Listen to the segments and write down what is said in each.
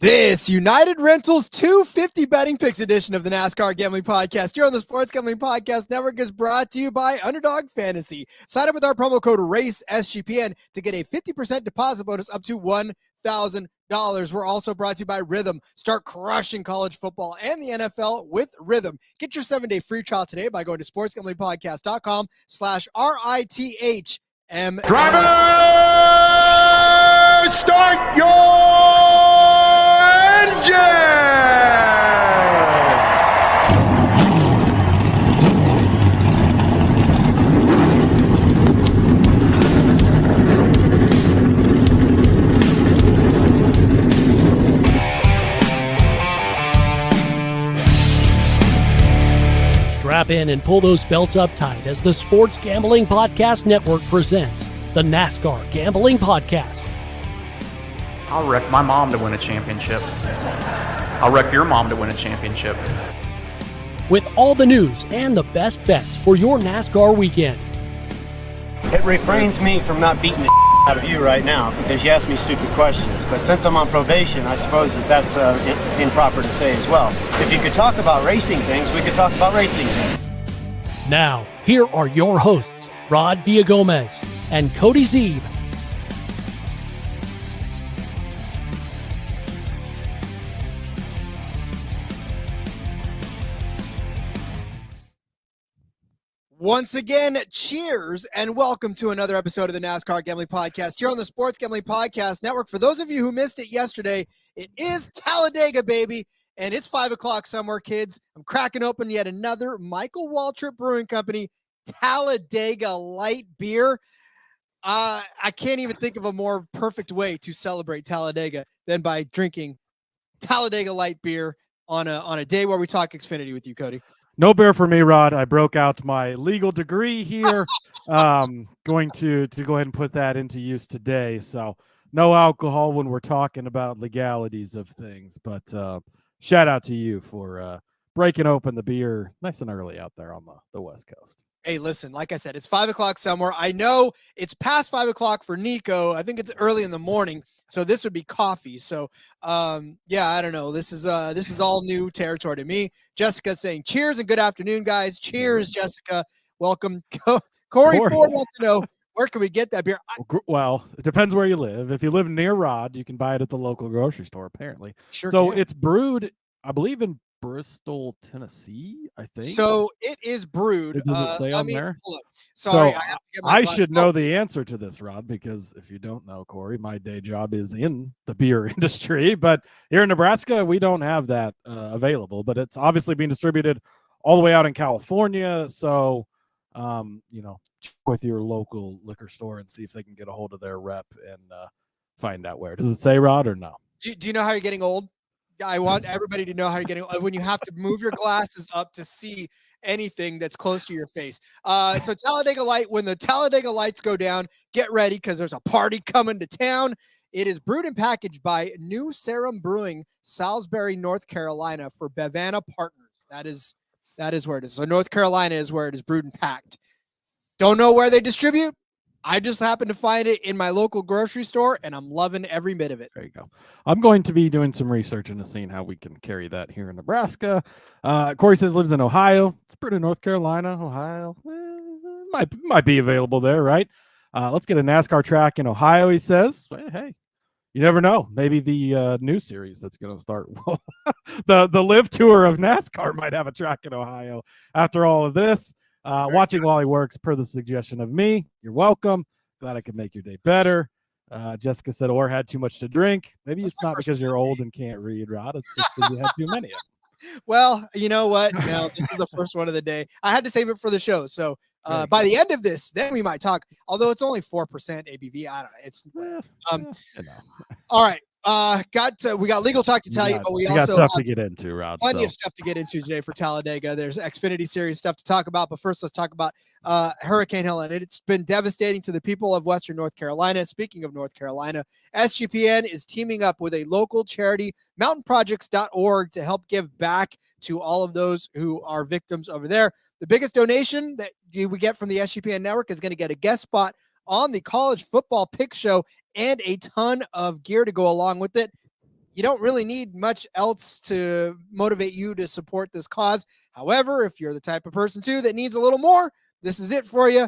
This United Rentals 250 Betting Picks edition of the NASCAR Gambling Podcast here on the Sports Gambling Podcast Network is brought to you by Underdog Fantasy. Sign up with our promo code RACESGPN to get a 50% deposit bonus up to $1,000. We're also brought to you by Rhythm. Start crushing college football and the NFL with Rhythm. Get your 7-day free trial today by going to sportsgamblingpodcast.com/RITHM. Driver, start your engine! Strap in and pull those belts up tight as the Sports Gambling Podcast Network presents the NASCAR Gambling Podcast. I'll wreck my mom to win a championship. I'll wreck your mom to win a championship. With all the news and the best bets for your NASCAR weekend. It refrains me from not beating the out of you right now because you asked me stupid questions. But since I'm on probation, I suppose that's improper to say as well. If you could talk about racing things, we could talk about racing things. Now, here are your hosts, Rod Villagomez and Cody Zeeb. Once again, cheers and welcome to another episode of the NASCAR Gambling Podcast here on the Sports Gambling Podcast Network. For those of you who missed it yesterday, it is Talladega, baby, and it's 5 o'clock somewhere, kids. I'm cracking open yet another Michael Waltrip Brewing Company Talladega light beer. I can't even think of a more perfect way to celebrate Talladega than by drinking Talladega light beer on a day where we talk Xfinity with you, Cody. No beer for me, Rod. I broke out my legal degree here. Going to go ahead and put that into use today. So no alcohol when we're talking about legalities of things. But shout out to you for breaking open the beer nice and early out there on the West Coast. Hey, listen, like I said, it's 5 o'clock somewhere. I know it's past 5 o'clock for Nico. I think it's early in the morning. So this would be coffee. So, yeah, I don't know. This is all new territory to me. Jessica saying cheers and good afternoon, guys. Cheers, Jessica. Welcome. Corey Ford wants to know, where can we get that beer? Well, it depends where you live. If you live near Rod, you can buy it at the local grocery store, apparently. Sure so can. It's brewed, I believe, in Bristol, Tennessee, I think. So it is brewed. Does it say on there? Sorry, so I have to get I should know the answer to this, Rod, because if you don't know, Corey, my day job is in the beer industry. But here in Nebraska, we don't have that available. But it's obviously being distributed all the way out in California. So, check with your local liquor store and see if they can get a hold of their rep and find out where. Does it say, Rod, or no? Do you know how you're getting old? I want everybody to know how you're getting when you have to move your glasses up to see anything that's close to your face. So Talladega Light, when the Talladega lights go down, get ready because there's a party coming to town. It is brewed and packaged by New Sarum Brewing, Salisbury, North Carolina, for Bevana Partners. That is where it is. So North Carolina is where it is brewed and packed. Don't know where they distribute. I just happened to find it in my local grocery store, and I'm loving every bit of it. There you go. I'm going to be doing some research into seeing how we can carry that here in Nebraska. Corey says lives in Ohio. It's pretty North Carolina, Ohio. Might be available there, right? Let's get a NASCAR track in Ohio, he says. Hey, you never know. Maybe the new series that's going to start. the Live Tour of NASCAR might have a track in Ohio after all of this. Watching while he works, per the suggestion of me. You're welcome. Glad I could make your day better. Jessica said, or had too much to drink. Maybe it's not because you're old and can't read, Rod. It's just because you had too many of them. Well, you know what? No, this is the first one of the day. I had to save it for the show. So by the end of this, then we might talk. Although it's only 4% ABV. I don't know. It's all right. We got legal talk to tell you, but we also got stuff to get into, Rod. Plenty of stuff to get into today for Talladega. There's Xfinity Series stuff to talk about, but first let's talk about Hurricane Helene. It's been devastating to the people of Western North Carolina. Speaking of North Carolina, SGPN is teaming up with a local charity, mountainprojects.org, to help give back to all of those who are victims over there. The biggest donation that we get from the SGPN network is going to get a guest spot on the college football pick show and a ton of gear to go along with it. you don't really need much else to motivate you to support this cause. However, if you're the type of person too that needs a little more, this is it for you.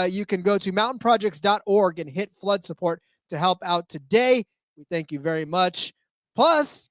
You can go to mountainprojects.org and hit flood support to help out today. We thank you very much. Plus,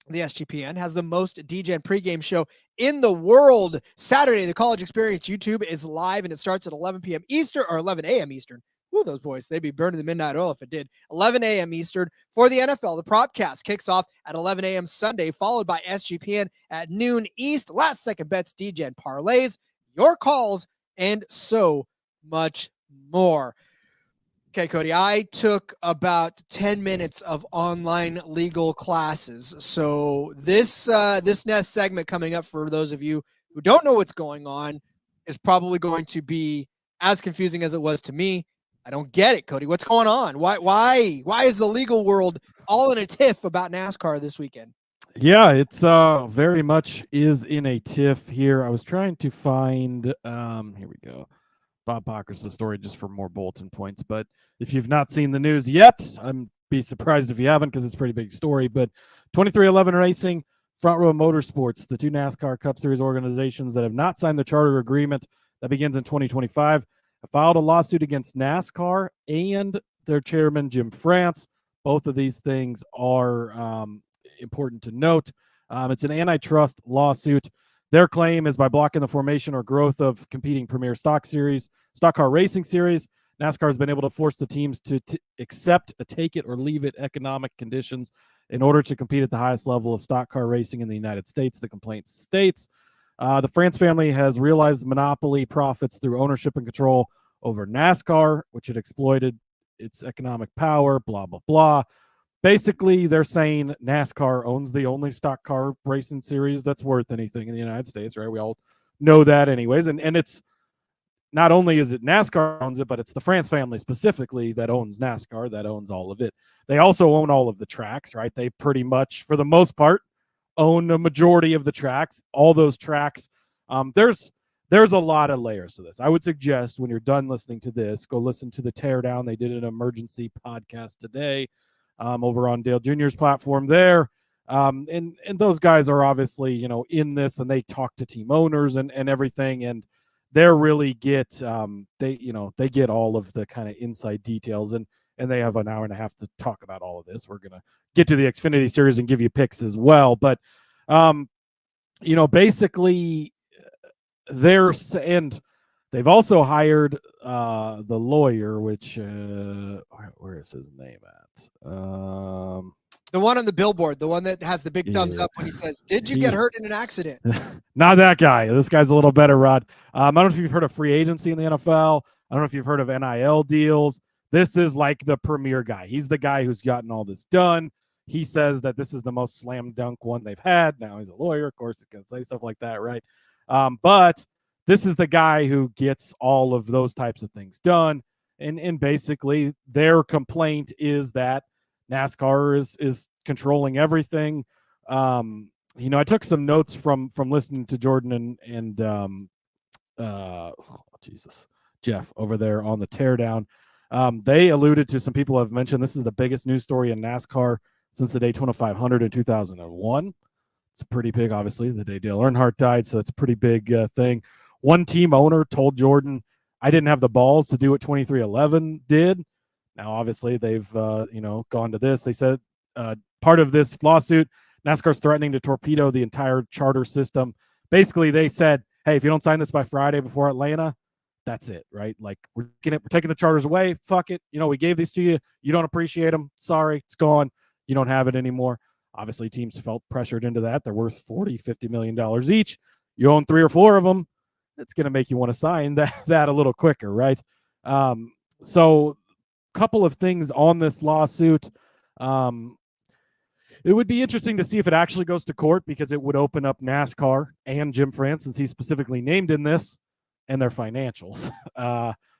the SGPN has the most DGen pregame show in the world. Saturday, the College Experience YouTube is live, and it starts at 11 p.m. Eastern, or 11 a.m. Eastern. Ooh, those boys, they'd be burning the midnight oil if it did. 11 a.m. Eastern for the NFL. The Propcast kicks off at 11 a.m. Sunday, followed by SGPN at noon East. Last second bets, DGen parlays, your calls, and so much more. Okay, Cody, I took about 10 minutes of online legal classes. So this next segment coming up, for those of you who don't know what's going on, is probably going to be as confusing as it was to me. I don't get it, Cody. What's going on? Why is the legal world all in a tiff about NASCAR this weekend? Yeah, it's very much is in a tiff here. I was trying to find here we go. Bob Bocker's story just for more bulletin points. But if you've not seen the news yet, I'm be surprised if you haven't, because it's a pretty big story. But 2311 Racing, Front Row Motorsports, the two NASCAR Cup Series organizations that have not signed the charter agreement that begins in 2025, have filed a lawsuit against NASCAR and their chairman, Jim France. Both of these things are important to note. It's an antitrust lawsuit. Their claim is by blocking the formation or growth of competing premier stock car racing series, NASCAR has been able to force the teams to accept a take it or leave it economic conditions in order to compete at the highest level of stock car racing in the United States, the complaint states. The France family has realized monopoly profits through ownership and control over NASCAR, which had exploited its economic power, blah, blah, blah. Basically, they're saying NASCAR owns the only stock car racing series that's worth anything in the United States, right? We all know that anyways. And it's not only is it NASCAR owns it, but it's the France family specifically that owns NASCAR, that owns all of it. They also own all of the tracks, right? They pretty much, for the most part, own a majority of the tracks, all those tracks. There's a lot of layers to this. I would suggest when you're done listening to this, go listen to the Teardown. They did an emergency podcast today over on Dale Jr.'s platform there. And those guys are obviously, in this, and they talk to team owners and everything. And they really get, they get all of the kind of inside details, and they have an hour and a half to talk about all of this. We're going to get to the Xfinity Series and give you picks as well. But, basically and they've also hired the lawyer, which where is his name at? The one on the billboard, the one that has the big thumbs up when he says, "Did you get hurt in an accident?" Not that guy. This guy's a little better, Rod. I don't know if you've heard of free agency in the NFL. I don't know if you've heard of NIL deals. This is like the premier guy. He's the guy who's gotten all this done. He says that this is the most slam dunk one they've had. Now he's a lawyer, of course, he's going to say stuff like that, right? But this is the guy who gets all of those types of things done. And basically their complaint is that NASCAR is controlling everything. I took some notes from listening to Jordan and Jeff over there on the Teardown. They alluded to, some people have mentioned, this is the biggest news story in NASCAR since the Daytona 500 in 2001. It's pretty big, obviously, the day Dale Earnhardt died, so it's a pretty big thing. One team owner told Jordan, I didn't have the balls to do what 2311 did. Now, obviously, they've gone to this. They said part of this lawsuit, NASCAR's threatening to torpedo the entire charter system. Basically, they said, hey, if you don't sign this by Friday before Atlanta, that's it, right? Like, we're taking the charters away. Fuck it. We gave these to you. You don't appreciate them. Sorry, it's gone. You don't have it anymore. Obviously, teams felt pressured into that. They're worth $40-50 million each. You own 3 or 4 of them. It's going to make you want to sign that a little quicker, right? So a couple of things on this lawsuit. It would be interesting to see if it actually goes to court, because it would open up NASCAR and Jim France, since he's specifically named in this, and their financials.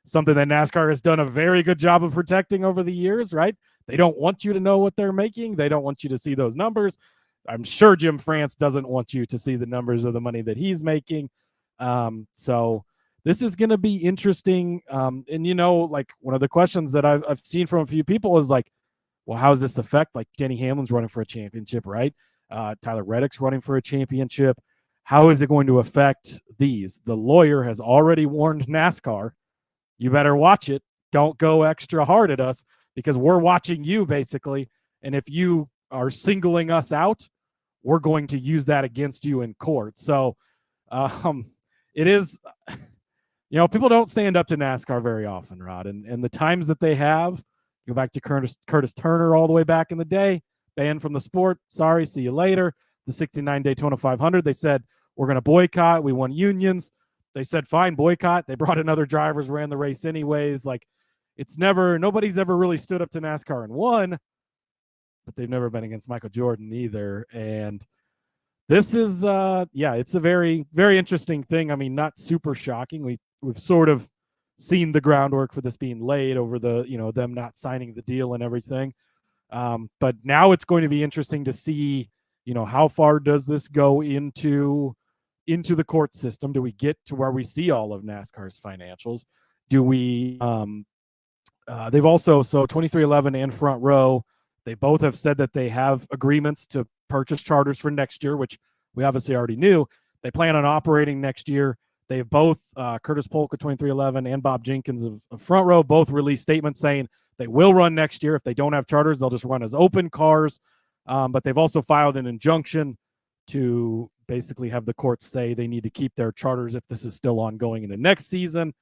Something that NASCAR has done a very good job of protecting over the years, right? They don't want you to know what they're making. They don't want you to see those numbers. I'm sure Jim France doesn't want you to see the numbers of the money that he's making. So this is going to be interesting. And like, one of the questions that I've seen from a few people is like, well, how does this affect, like Denny Hamlin's running for a championship, right? Tyler Reddick's running for a championship. How is it going to affect these? The lawyer has already warned NASCAR, you better watch it. Don't go extra hard at us because we're watching you basically. And if you are singling us out, we're going to use that against you in court. So it is, people don't stand up to NASCAR very often, Rod. And the times that they have, go back to Curtis Turner all the way back in the day, banned from the sport. Sorry, see you later. The 69 Daytona 500, they said, we're going to boycott. We want unions. They said, fine, boycott. They brought in other drivers, ran the race anyways. Like, nobody's ever really stood up to NASCAR and won, but they've never been against Michael Jordan either. And this is, it's a very, very interesting thing. I mean, not super shocking. We've sort of seen the groundwork for this being laid over them not signing the deal and everything. But now it's going to be interesting to see, how far does this go into the court system? Do we get to where we see all of NASCAR's financials? Do we, they've also, so 2311 and Front Row, they both have said that they have agreements to purchase charters for next year, which we obviously already knew. They plan on operating next year. They have both, Curtis Polk of 2311 and Bob Jenkins of Front Row, both released statements saying they will run next year. If they don't have charters, they'll just run as open cars. But they've also filed an injunction to basically have the courts say they need to keep their charters if this is still ongoing in the next season.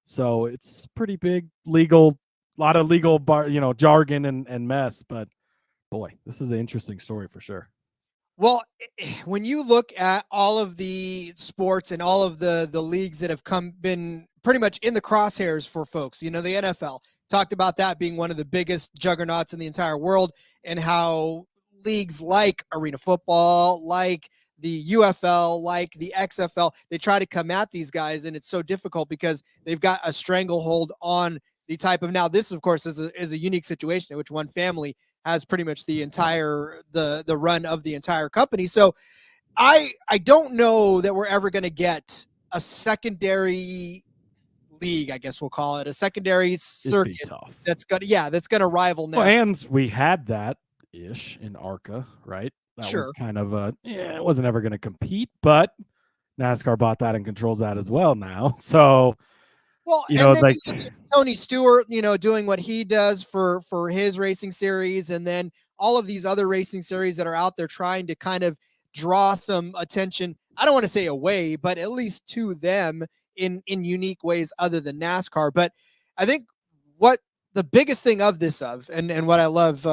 So it's pretty big legal, lot of legal jargon and mess. But boy, this is an interesting story for sure. Well, when you look at all of the sports and all of the leagues that have been pretty much in the crosshairs for folks, the NFL talked about that being one of the biggest juggernauts in the entire world, and how leagues like Arena Football, like the UFL, like the XFL, they try to come at these guys, and it's so difficult because they've got a stranglehold on the type of, now this of course is a unique situation in which one family has pretty much the entire the run of the entire company. So I don't know that we're ever going to get a secondary league, I guess we'll call it a secondary circuit that's gonna rival NASCAR. Well, and we had that ish in ARCA, right? That sure. was kind of it wasn't ever going to compete, but NASCAR bought that and controls that as well now. So, well, like Tony Stewart, doing what he does for his racing series, and then all of these other racing series that are out there trying to kind of draw some attention. I don't want to say away, but at least to them in unique ways other than NASCAR. But I think what the biggest thing of this and what I love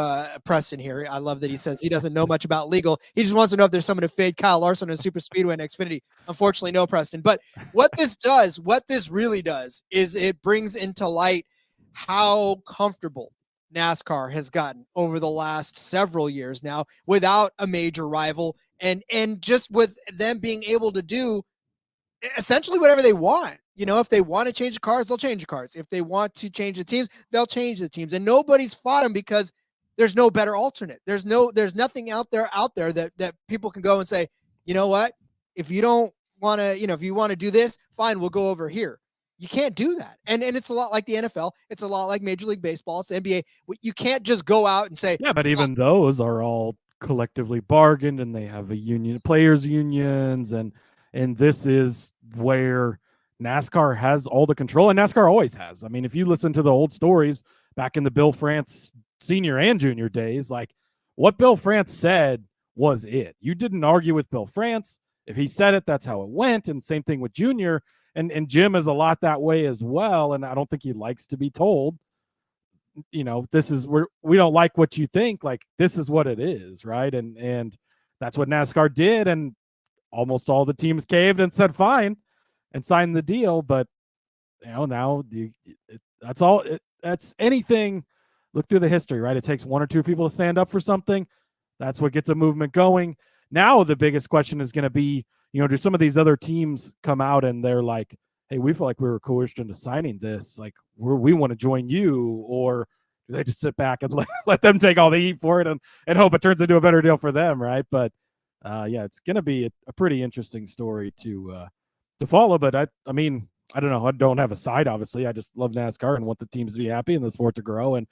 Preston here, I love that he says he doesn't know much about legal. He just wants to know if there's someone to fade Kyle Larson in Superspeedway and Xfinity. Unfortunately, no, Preston. But what this really does is it brings into light how comfortable NASCAR has gotten over the last several years now without a major rival, and just with them being able to do essentially whatever they want. If they want to change the cars, they'll change the cars. If they want to change the teams, they'll change the teams. And nobody's fought them because there's no better alternate. There's nothing out there that people can go and say, you know what? If you don't want to, if you want to do this, fine, we'll go over here. You can't do that. And it's a lot like the NFL. It's a lot like Major League Baseball. It's the NBA. You can't just go out and say, yeah, but even those are all collectively bargained, and they have a union, players unions, and this is where NASCAR has all the control, and NASCAR always has. I mean, if you listen to the old stories back in the Bill France senior and junior days, like what Bill France said was it. You didn't argue with Bill France. If he said it, that's how it went. And same thing with Junior. And Jim is a lot that way as well. And I don't think he likes to be told, this is where we don't like what you think. Like, this is what it is, right? And that's what NASCAR did. And almost all the teams caved and said fine and signed the deal. But now that's all. That's anything. Look through the history, right? It takes one or two people to stand up for something. That's what gets a movement going. Now the biggest question is going to be, do some of these other teams come out and they're like, hey, we feel like we were coerced into signing this. Like, we want to join you. Or do they just sit back and let them take all the heat for it and hope it turns into a better deal for them, right? But it's going to be a pretty interesting story to follow. But I mean, I don't know. I don't have a side, obviously. I just love NASCAR and want the teams to be happy and the sport to grow. And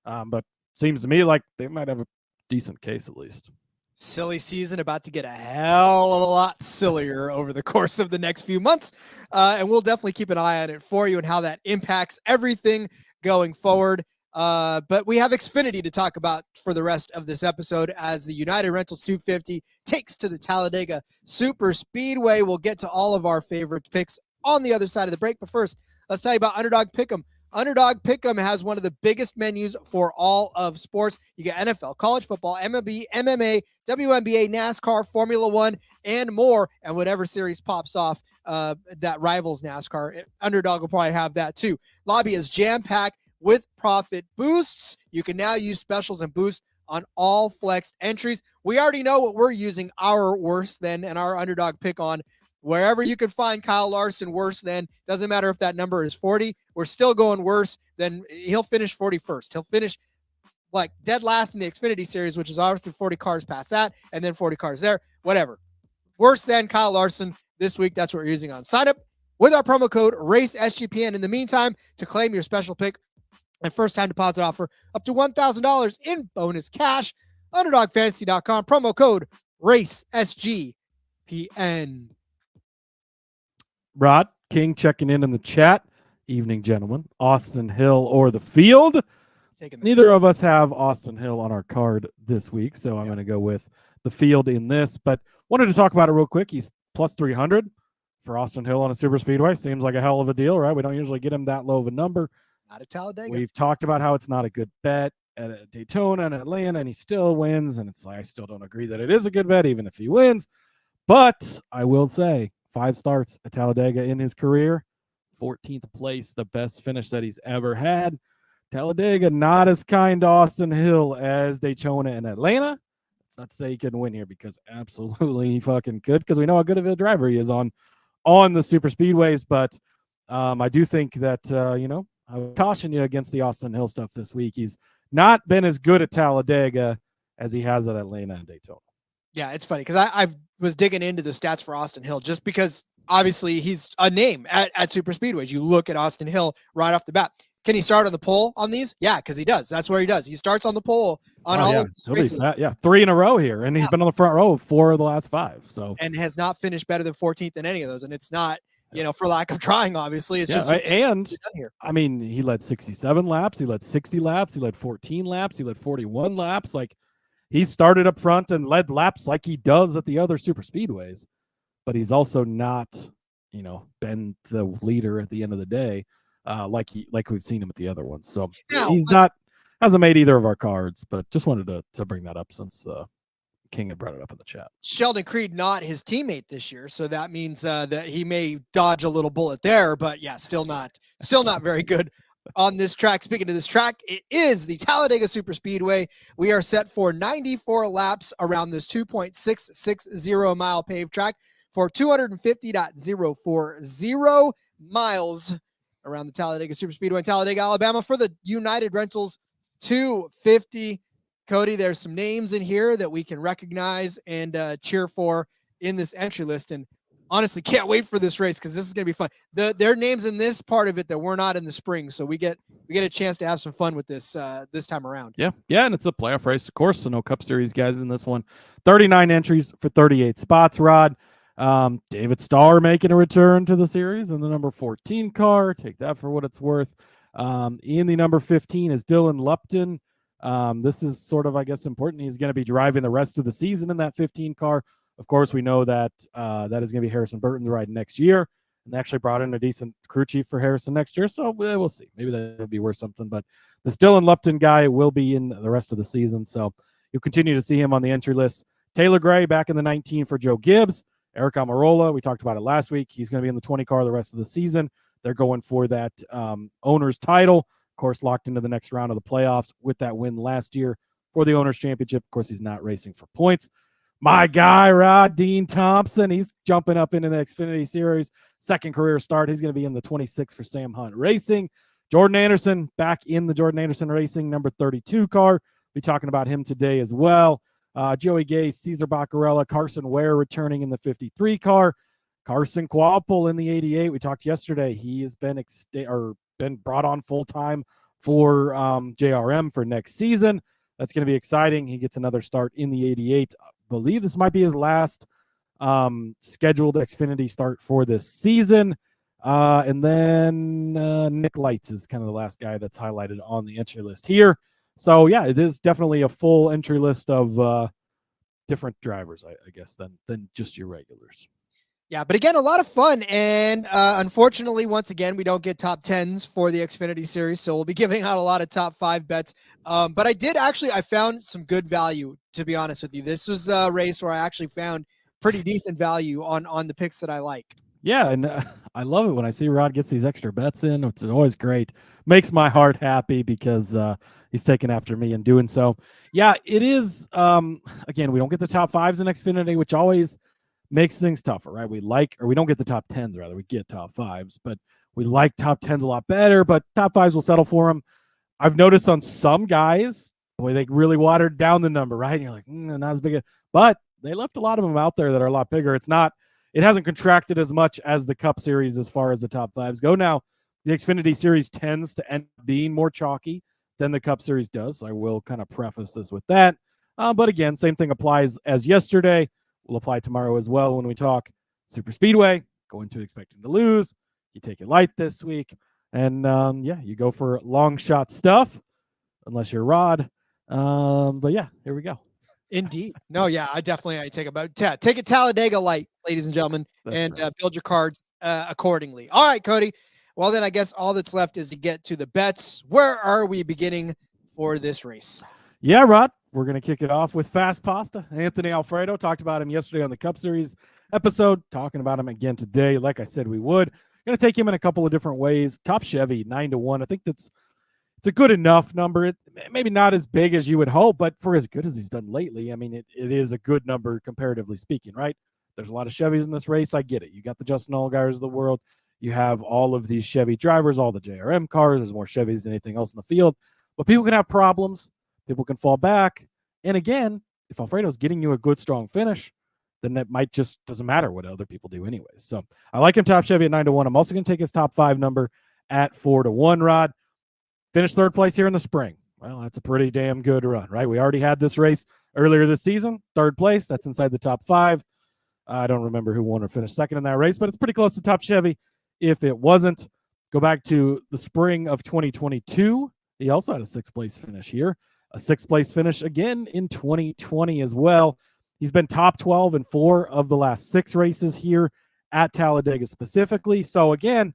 but seems to me like they might have a decent case at least. Silly season about to get a hell of a lot sillier over the course of the next few months. And we'll definitely keep an eye on it for you and how that impacts everything going forward. But we have Xfinity to talk about for the rest of this episode as the United Rentals 250 takes to the Talladega Superspeedway. We'll get to all of our favorite picks on the other side of the break. But first, let's tell you about Underdog Pick'em. Underdog Pick'em has one of the biggest menus for all of sports. You get NFL, college football, MLB, MMA, WNBA, NASCAR, Formula One, and more. And whatever series pops off that rivals NASCAR, Underdog will probably have that too. Lobby is jam-packed with profit boosts. You can now use specials and boosts on all flexed entries. We already know what we're using our worse than and our underdog pick on. Wherever you can find Kyle Larson worse than, doesn't matter if that number is 40, we're still going worse than, he'll finish 41st. He'll finish like dead last in the Xfinity Series, which is obviously 40 cars past that, and then 40 cars there, whatever. Worse than Kyle Larson this week. That's what we're using on sign up with our promo code RACESGPN. In the meantime, to claim your special pick and first time deposit offer up to $1,000 in bonus cash, underdogfantasy.com, promo code RACESGPN. Rod King checking in the chat. Evening, gentlemen. Austin Hill or the field? Neither of us have Austin Hill on our card this week, so I'm going to go with the field in this. But wanted to talk about it real quick. He's plus 300 for Austin Hill on a super speedway. Seems like a hell of a deal, right? We don't usually get him that low of a number. Not at Talladega. We've talked about how it's not a good bet at Daytona and Atlanta, and he still wins. And it's like, I still don't agree that it is a good bet, even if he wins. But I will say, 5 starts at Talladega in his career, 14th place, the best finish that he's ever had. Talladega, not as kind to Austin Hill as Daytona and Atlanta. It's not to say he couldn't win here, because absolutely he fucking could, because we know how good of a driver he is on the super speedways. But I do think that, I would caution you against the Austin Hill stuff this week. He's not been as good at Talladega as he has at Atlanta and Daytona. Yeah, it's funny because I was digging into the stats for Austin Hill just because obviously he's a name at super speedways. You look at Austin Hill right off the bat. Can he start on the pole on these? Yeah, because he does. That's where he does. He starts on the pole on all of his races. Yeah, 3 in a row here, and he's been on the front row 4 of the last 5. So and has not finished better than 14th in any of those. And it's not, for lack of trying. Obviously, it's just and I mean, he led 67 laps. He led 60 laps. He led 14 laps. He led 41 laps. Like, he started up front and led laps like he does at the other super speedways, but he's also not, been the leader at the end of the day, like we've seen him at the other ones. So hasn't made either of our cards, but just wanted to bring that up since King had brought it up in the chat. Sheldon Creed, not his teammate this year, so that means that he may dodge a little bullet there, but yeah, still not very good on this track. Speaking of this track, it is the Talladega Superspeedway. We are set for 94 laps around this 2.660 mile paved track for 250.040 miles around the Talladega Superspeedway in Talladega, Alabama for the United Rentals 250. Cody, there's some names in here that we can recognize and cheer for in this entry list. And honestly, can't wait for this race because this is going to be fun. There are names in this part of it that were not in the spring, so we get a chance to have some fun with this this time around. Yeah, and it's a playoff race, of course, so no Cup Series guys in this one. 39 entries for 38 spots, Rod. David Starr making a return to the series in the number 14 car. Take that for what it's worth. In the number 15 is Dylan Lupton. This is sort of, I guess, important. He's going to be driving the rest of the season in that 15 car. Of course, we know that that is going to be Harrison Burton's ride next year. And they actually brought in a decent crew chief for Harrison next year. So we'll see. Maybe that would be worth something. But this Dylan Lupton guy will be in the rest of the season. So you'll continue to see him on the entry list. Taylor Gray back in the 19 for Joe Gibbs. Eric Almirola, we talked about it last week. He's going to be in the 20 car the rest of the season. They're going for that owner's title. Of course, locked into the next round of the playoffs with that win last year for the owner's championship. Of course, he's not racing for points. My guy, Rod Dean Thompson, he's jumping up into the Xfinity Series. Second career start. He's going to be in the 26 for Sam Hunt Racing. Jordan Anderson back in the Jordan Anderson Racing number 32 car. Be talking about him today as well. Joey Gase, Cesar Baccarella, Carson Ware returning in the 53 car. Carson Kvapil in the 88. We talked yesterday. He has been been brought on full time for JRM for next season. That's going to be exciting. He gets another start in the 88. I believe this might be his last scheduled Xfinity start for this season. And then Nick Lights is kind of the last guy that's highlighted on the entry list here. So, yeah, it is definitely a full entry list of different drivers, I guess, than just your regulars. Yeah, but again, a lot of fun. And unfortunately, once again, we don't get top 10s for the Xfinity Series, so we'll be giving out a lot of top 5 bets. But I found some good value, to be honest with you. This was a race where I actually found pretty decent value on the picks that I like. Yeah, and I love it when I see Rod gets these extra bets in, which is always great. Makes my heart happy because he's taking after me in doing so. Yeah, it is. Again, we don't get the top 5s in Xfinity, which always makes things tougher, right? We don't get the top 10s, rather. We get top 5s, but we like top 10s a lot better, but top 5s will settle for them. I've noticed on some guys, boy, they really watered down the number, right? And you're like, not as big, but they left a lot of them out there that are a lot bigger. It hasn't contracted as much as the Cup Series as far as the top 5s go. Now, the Xfinity Series tends to end up being more chalky than the Cup Series does. So I will kind of preface this with that. But again, same thing applies as yesterday. Will apply tomorrow as well when we talk Superspeedway. Go into expecting to lose. You take it light this week. And, you go for long shot stuff, unless you're Rod. But, yeah, here we go. Indeed. No, yeah, I take a Talladega light, ladies and gentlemen, and build your cards accordingly. All right, Cody. Well, then I guess all that's left is to get to the bets. Where are we beginning for this race? Yeah, Rod, we're going to kick it off with Fast Pasta. Anthony Alfredo, talked about him yesterday on the Cup Series episode, talking about him again today. Like I said, we would. Going to take him in a couple of different ways. Top Chevy, 9-1. I think it's a good enough number. Maybe not as big as you would hope, but for as good as he's done lately, I mean, it is a good number comparatively speaking, right? There's a lot of Chevys in this race. I get it. You got the Justin Allgaiers of the world. You have all of these Chevy drivers, all the JRM cars. There's more Chevys than anything else in the field. But people can have problems. People can fall back. And again, if Alfredo's getting you a good, strong finish, then that might just doesn't matter what other people do anyways. So I like him top Chevy at 9-1. I'm also going to take his top 5 number at 4-1, Rod. Finished third place here in the spring. Well, that's a pretty damn good run, right? We already had this race earlier this season. Third place. That's inside the top 5. I don't remember who won or finished second in that race, but it's pretty close to top Chevy if it wasn't. Go back to the spring of 2022. He also had a 6th place finish here. A 6th place finish again in 2020 as well. He's been top 12 in 4 of the last 6 races here at Talladega specifically. So again,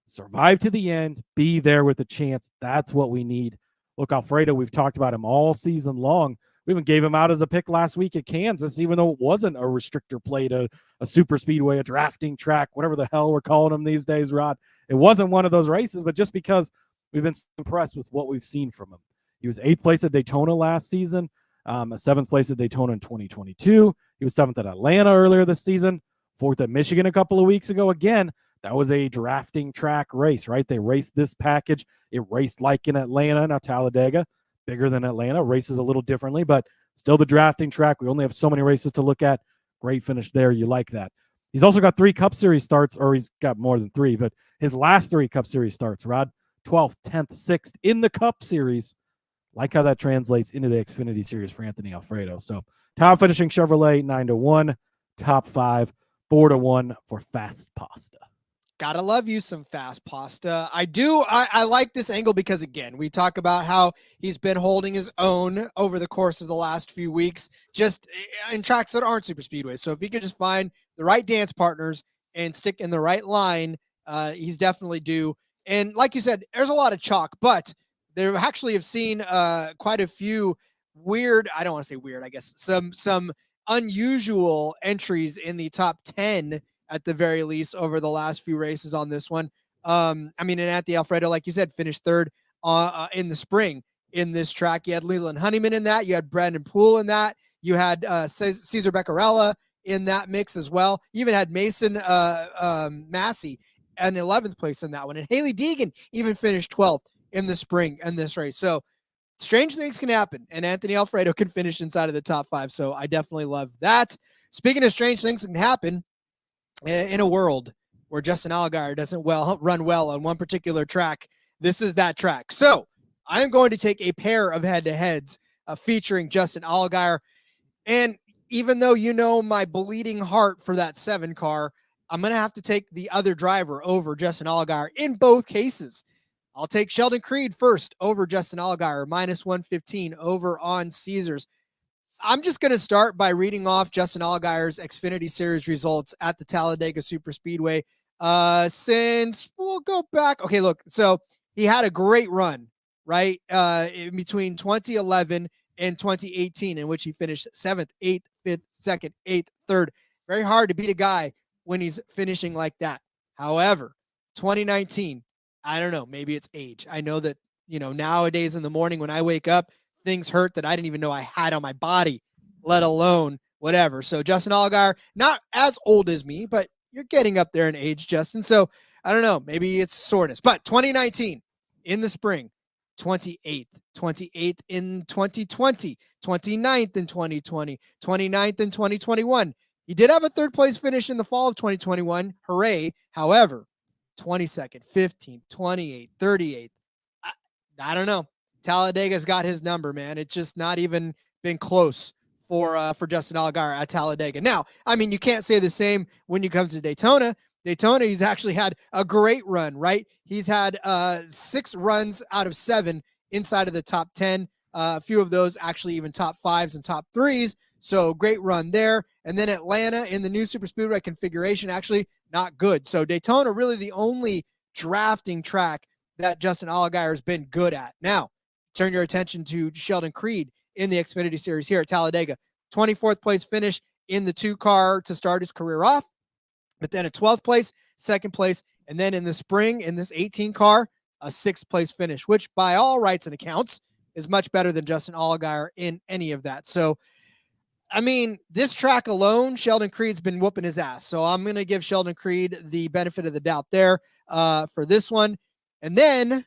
survive to the end, be there with a chance. That's what we need. Look, Alfredo, we've talked about him all season long. We even gave him out as a pick last week at Kansas, even though it wasn't a restrictor plate, a super speedway, a drafting track, whatever the hell we're calling them these days, Rod. It wasn't one of those races, but just because we've been so impressed with what we've seen from him. He was 8th place at Daytona last season, a 7th place at Daytona in 2022. He was 7th at Atlanta earlier this season, 4th at Michigan a couple of weeks ago. Again, that was a drafting track race, right? They raced this package. It raced like in Atlanta. Now Talladega, bigger than Atlanta, races a little differently, but still the drafting track. We only have so many races to look at. Great finish there. You like that. He's also got 3 Cup Series starts, or he's got more than 3, but his last 3 Cup Series starts, Rod, 12th, 10th, 6th in the Cup Series. Like how that translates into the Xfinity Series for Anthony Alfredo. So top finishing Chevrolet, 9-1, top 5, 4-1 for Fast Pasta. Gotta love you some Fast Pasta. I like this angle because, again, we talk about how he's been holding his own over the course of the last few weeks, just in tracks that aren't super speedways. So if he could just find the right dance partners and stick in the right line, he's definitely due. And like you said, there's a lot of chalk, but there actually have seen quite a few weird, I don't want to say weird, I guess, some unusual entries in the top 10 at the very least over the last few races on this one. And at the Alfredo, like you said, finished 3rd in the spring in this track. You had Leland Honeyman in that. You had Brandon Poole in that. You had Cesar Beccarella in that mix as well. You even had Mason Massey an 11th place in that one. And Haley Deegan even finished 12th in the spring in this race. So strange things can happen, and Anthony Alfredo can finish inside of the top 5. So I definitely love that. Speaking of strange things that can happen in a world where Justin Allgaier doesn't run well on one particular track, this is that track. So I'm going to take a pair of head-to-heads featuring Justin Allgaier. And even though you know my bleeding heart for that 7 car, I'm going to have to take the other driver over Justin Allgaier in both cases. I'll take Sheldon Creed first over Justin Allgaier, minus 115 over on Caesars. I'm just going to start by reading off Justin Allgaier's Xfinity Series results at the Talladega Superspeedway. Since we'll go back. Okay, look, so he had a great run, right? In between 2011 and 2018, in which he finished 7th, 8th, 5th, 2nd, 8th, 3rd. Very hard to beat a guy when he's finishing like that. However, 2019, I don't know, maybe it's age. I know that, nowadays in the morning when I wake up, things hurt that I didn't even know I had on my body, let alone whatever. So Justin Allgaier, not as old as me, but you're getting up there in age, Justin. So I don't know, maybe it's soreness. But 2019 in the spring, 28th in 2020, 29th in 2020, 29th in 2021. He did have a 3rd place finish in the fall of 2021. Hooray. However, 22nd, 15th, 28th, 38th. I don't know. Talladega's got his number, man. It's just not even been close for Justin Allgaier at Talladega. Now, I mean, you can't say the same when you come to Daytona. Daytona, he's actually had a great run, right? He's had 6 runs out of 7 inside of the top 10. A few of those actually even top 5s and top 3s. So great run there. And then Atlanta in the new Superspeedway configuration, actually not good. So Daytona really the only drafting track that Justin Allgaier has been good at. Now, turn your attention to Sheldon Creed in the Xfinity Series here at Talladega. 24th place finish in the 2-car to start his career off, but then a 12th place, 2nd place, and then in the spring in this 18 car, a 6th place finish, which by all rights and accounts is much better than Justin Allgaier in any of that. So, I mean, this track alone, Sheldon Creed's been whooping his ass. So I'm going to give Sheldon Creed the benefit of the doubt there for this one. And then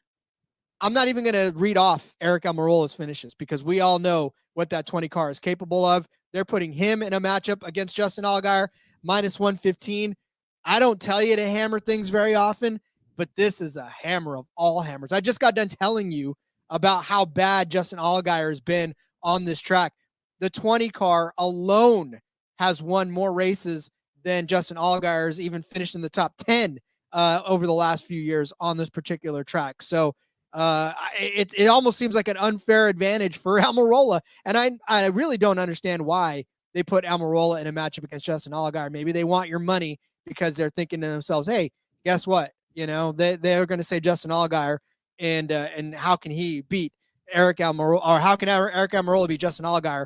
I'm not even going to read off Eric Almirola's finishes because we all know what that 20 car is capable of. They're putting him in a matchup against Justin Allgaier, minus 115. I don't tell you to hammer things very often, but this is a hammer of all hammers. I just got done telling you about how bad Justin Allgaier has been on this track. The 20 car alone has won more races than Justin Allgaier's even finished in the top 10 over the last few years on this particular track. So it almost seems like an unfair advantage for Almirola. And I really don't understand why they put Almirola in a matchup against Justin Allgaier. Maybe they want your money because they're thinking to themselves, hey, guess what? They're going to say Justin Allgaier and how can he beat Eric Almirola, or how can Eric Almirola beat Justin Allgaier?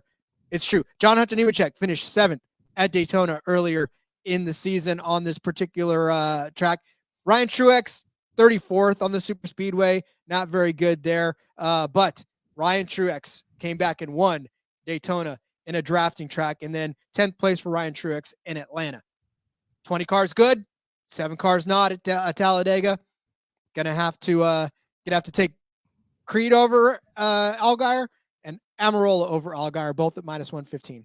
It's true. John Hunter Nemechek finished 7th at Daytona earlier in the season on this particular track. Ryan Truex, 34th on the Superspeedway. Not very good there. But Ryan Truex came back and won Daytona in a drafting track. And then 10th place for Ryan Truex in Atlanta. 20 cars good. 7 cars not at Talladega. Gonna have to take Creed over Allgaier and Almirola over Allgaier, both at minus 115.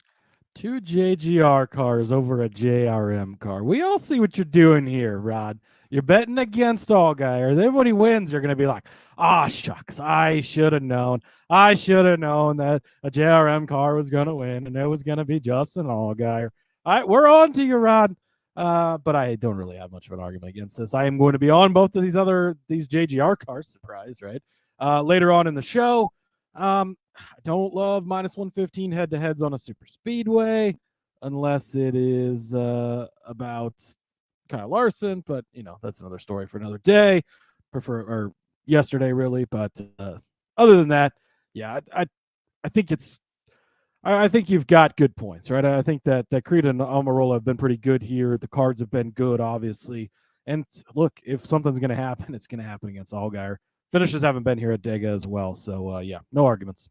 2 JGR cars over a JRM car. We all see what you're doing here, Rod. You're betting against Allgaier. Then when he wins, you're going to be like, shucks, I should have known. I should have known that a JRM car was going to win, and it was going to be Justin Allgaier. All right, we're on to you, Rod. But I don't really have much of an argument against this. I am going to be on both of these JGR cars. Surprise, right? Later on in the show. I don't love minus 115 head-to-heads on a super speedway unless it is about Kyle Larson, but that's another story for another day. Or yesterday, really. But other than that, yeah, I think I think you've got good points, right? I think that Creed and Almirola have been pretty good here. The cards have been good, obviously. And look, if something's going to happen, it's going to happen against Allgaier. Finishes haven't been here at Dega as well. So, yeah, no arguments.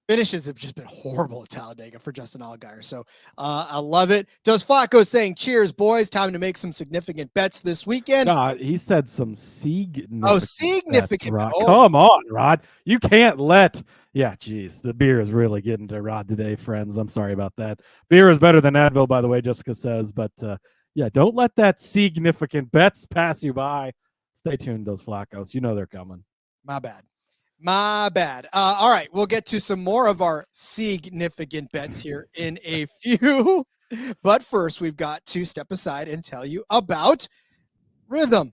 Finishes have just been horrible at Talladega for Justin Allgaier. So I love it. Dos Flacco saying, cheers, boys. Time to make some significant bets this weekend. He said some significant. Oh, significant. Rod. Come on, Rod. You can't let. Yeah, geez. The beer is really getting to Rod today, friends. I'm sorry about that. Beer is better than Advil, by the way, Jessica says. But, yeah, don't let that significant bets pass you by. Stay tuned, Dos Flacos. You know they're coming. My bad. My bad. All right, we'll get to some more of our significant bets here in a few. But first, we've got to step aside and tell you about Rhythm.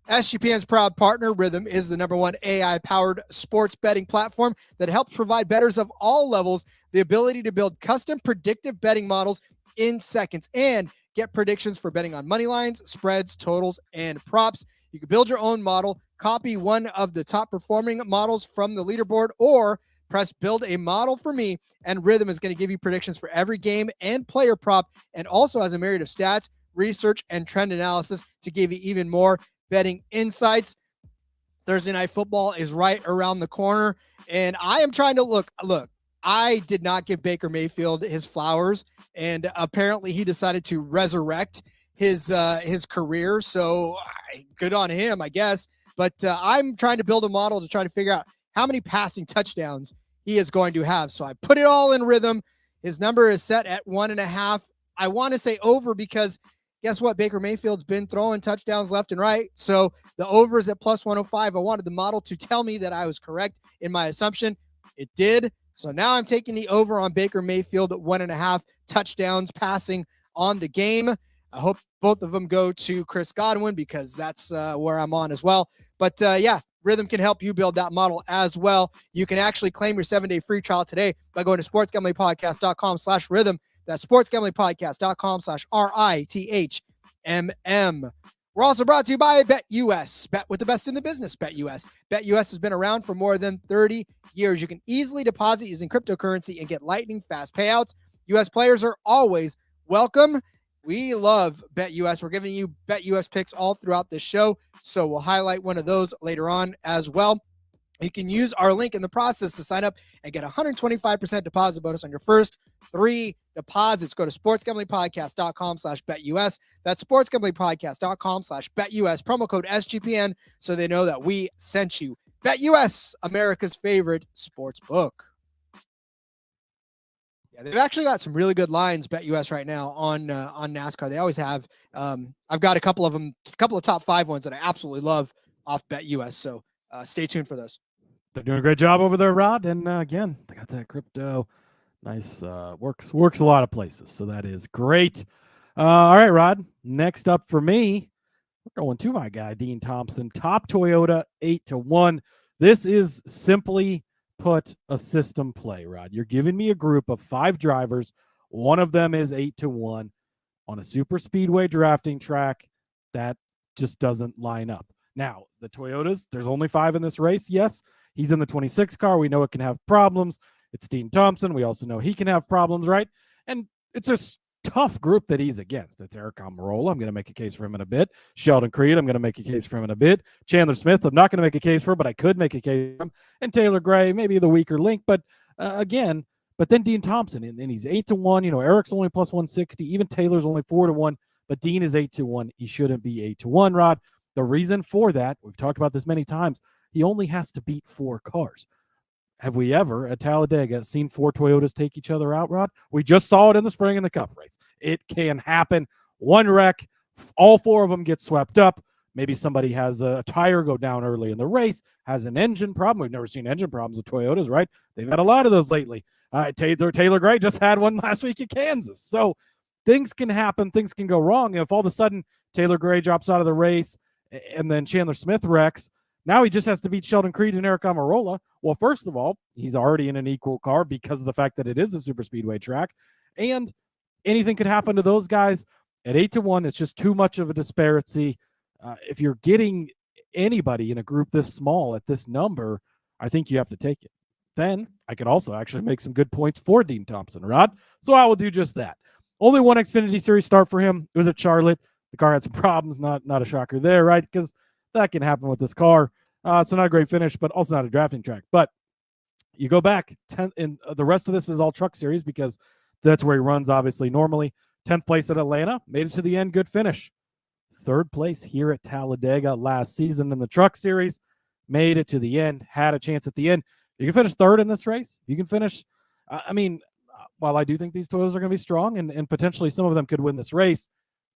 SGPN's proud partner, Rhythm, is the #1 AI-powered sports betting platform that helps provide bettors of all levels the ability to build custom predictive betting models in seconds and get predictions for betting on money lines, spreads, totals, and props. You can build your own model, copy one of the top performing models from the leaderboard, or press build a model for me, and Rhythm is going to give you predictions for every game and player prop, and also has a myriad of stats, research, and trend analysis to give you even more betting insights. Thursday night football is right around the corner, and I am trying to look. I did not give Baker Mayfield his flowers, and apparently he decided to resurrect his career. So good on him, I guess. But I'm trying to build a model to try to figure out how many passing touchdowns he is going to have. So I put it all in Rhythm. His number is set at 1.5. I want to say over because guess what? Baker Mayfield's been throwing touchdowns left and right. So the over is at plus 105. I wanted the model to tell me that I was correct in my assumption. It did. So now I'm taking the over on Baker Mayfield at 1.5 touchdowns passing on the game. I hope both of them go to Chris Godwin because that's where I'm on as well. But yeah, Rhythm can help you build that model as well. You can actually claim your 7-day free trial today by going to sportsgamblingpodcast.com/rhythm. That's sportsgamblingpodcast.com/RITHMM. We're also brought to you by BetUS. Bet with the best in the business, BetUS. BetUS has been around for more than 30 years. You can easily deposit using cryptocurrency and get lightning fast payouts. U.S. players are always welcome. We love BetUS. We're giving you BetUS picks all throughout this show, so we'll highlight one of those later on as well. You can use our link in the process to sign up and get a 125% deposit bonus on your first 3 deposits. Go to sportsgamblingpodcast.com/BetUS. That's sportsgamblingpodcast.com/BetUS. Promo code SGPN so they know that we sent you. BetUS, America's favorite sports book. Yeah, they've actually got some really good lines, BetUS, right now on NASCAR. They always have. I've got a couple of them, a couple of top 5 ones that I absolutely love off BetUS. So stay tuned for those. They're doing a great job over there, Rod. And again, they got that crypto. Nice. Works a lot of places. So that is great. All right, Rod. Next up for me, we're going to my guy, Dean Thompson. Top Toyota, 8-1. This is simply put a system play, Rod. You're giving me a group of 5 drivers. One of them is 8-1 on a super speedway drafting track. That just doesn't line up. Now, the Toyotas, there's only 5 in this race. Yes, he's in the 26 car. We know it can have problems. It's Dean Thompson. We also know he can have problems, right? And it's a tough group that he's against. It's Eric Almirola. I'm going to make a case for him in a bit. Sheldon Creed, I'm going to make a case for him in a bit. Chandler Smith, I'm not going to make a case for, but I could make a case for him. And Taylor Gray, maybe the weaker link, but again, but then Dean Thompson, and he's 8-1. You know, Eric's only plus 160. Even Taylor's only 4-1, but Dean is 8-1. He shouldn't be 8-1, Rod. The reason for that, we've talked about this many times, he only has to beat 4 cars. Have we ever at Talladega seen 4 Toyotas take each other out, Rod? We just saw it in the spring in the Cup race. It can happen. One wreck, all 4 of them get swept up. Maybe somebody has a tire go down early in the race, has an engine problem. We've never seen engine problems with Toyotas, right? They've had a lot of those lately. Taylor Gray just had one last week at Kansas. So things can happen. Things can go wrong. If all of a sudden Taylor Gray drops out of the race and then Chandler Smith wrecks, now he just has to beat Sheldon Creed and Eric Almirola. Well, first of all, he's already in an equal car because of the fact that it is a super speedway track. And anything could happen to those guys. At 8-1, it's just too much of a disparity. If you're getting anybody in a group this small at this number, I think you have to take it. Then I can also actually make some good points for Dean Thompson, Rod. So I will do just that. Only one Xfinity Series start for him. It was at Charlotte. The car had some problems. Not a shocker there, right? Because that can happen with this car. So not a great finish, but also not a drafting track. But you go back, 10, and the rest of this is all Truck Series because that's where he runs, obviously, normally. 10th place at Atlanta, made it to the end, good finish. 3rd place here at Talladega last season in the Truck Series, made it to the end, had a chance at the end. You can finish 3rd in this race. You can finish, while I do think these Toyotas are going to be strong and potentially some of them could win this race,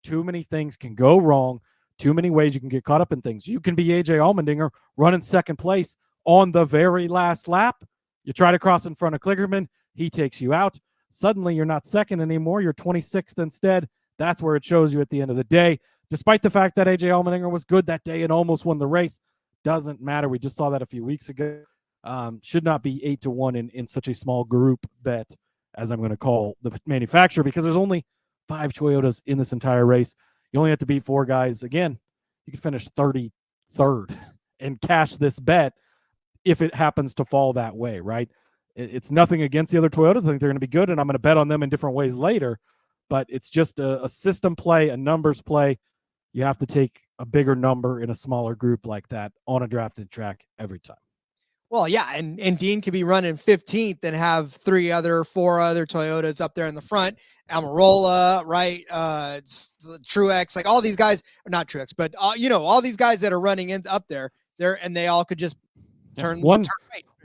too many things can go wrong. Too many ways you can get caught up in things. You can be AJ Allmendinger running 2nd place On the very last lap, you try to cross in front of Kligerman. He takes you out. Suddenly, you're not second anymore. You're 26th instead. That's where it shows you at the end of the day. Despite the fact that AJ Allmendinger was good that day and almost won the race, doesn't matter. We just saw that a few weeks ago. Should not be 8-1 in such a small group bet, as I'm going to call the manufacturer, because there's only 5 Toyotas in this entire race. You only have to beat 4 guys. Again, you can finish 33rd and cash this bet if it happens to fall that way, right? It's nothing against the other Toyotas. I think they're going to be good, and I'm going to bet on them in different ways later. But it's just a system play, a numbers play. You have to take a bigger number in a smaller group like that on a drafted track every time. Well, yeah, and Dean could be running 15th and have 4 other Toyotas up there in the front. Almirola, right? Truex, like all these guys, or not Truex, but all these guys that are running up there, and they all could just turn right.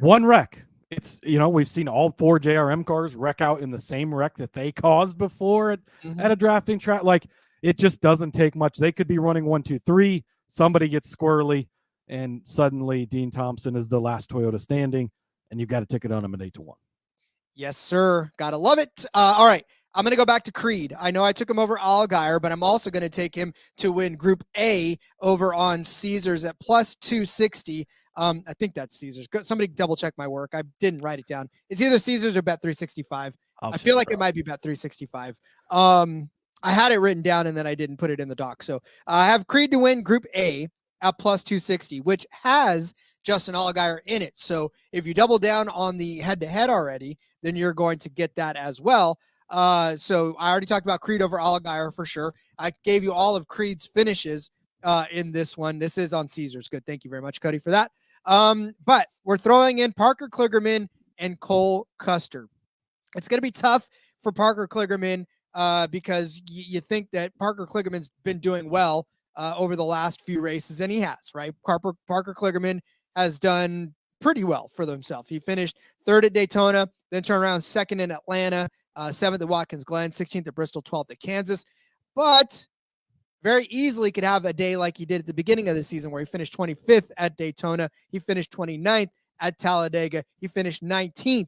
One wreck. It's, we've seen all 4 JRM cars wreck out in the same wreck that they caused before at a drafting track. Like, it just doesn't take much. They could be running 1, 2, 3. Somebody gets squirrely, and suddenly Dean Thompson is the last Toyota standing, and you've got a ticket on him at 8-1. Yes, sir. Gotta love it. All right. I'm going to go back to Creed. I know I took him over Allgaier, but I'm also going to take him to win Group A over on Caesars at plus 260. I think that's Caesars. Somebody double check my work. I didn't write it down. It's either Caesars or Bet365. I feel like it might be Bet365. I had it written down and then I didn't put it in the doc. So I have Creed to win Group A at plus 260, which has Justin Allgaier in it. So if you double down on the head-to-head already, then you're going to get that as well. So I already talked about Creed over Allgaier for sure. I gave you all of Creed's finishes in this one. This is on Caesars. Good. Thank you very much, Cody, for that. But we're throwing in Parker Kligerman and Cole Custer. It's going to be tough for Parker Kligerman because you think that Parker Kligerman's been doing well over the last few races, and he has, right? Parker Kligerman has done pretty well for himself. He finished 3rd at Daytona, then turned around 2nd in Atlanta, 7th at Watkins Glen, 16th at Bristol, 12th at Kansas, but very easily could have a day like he did at the beginning of the season where he finished 25th at Daytona. He finished 29th at Talladega. He finished 19th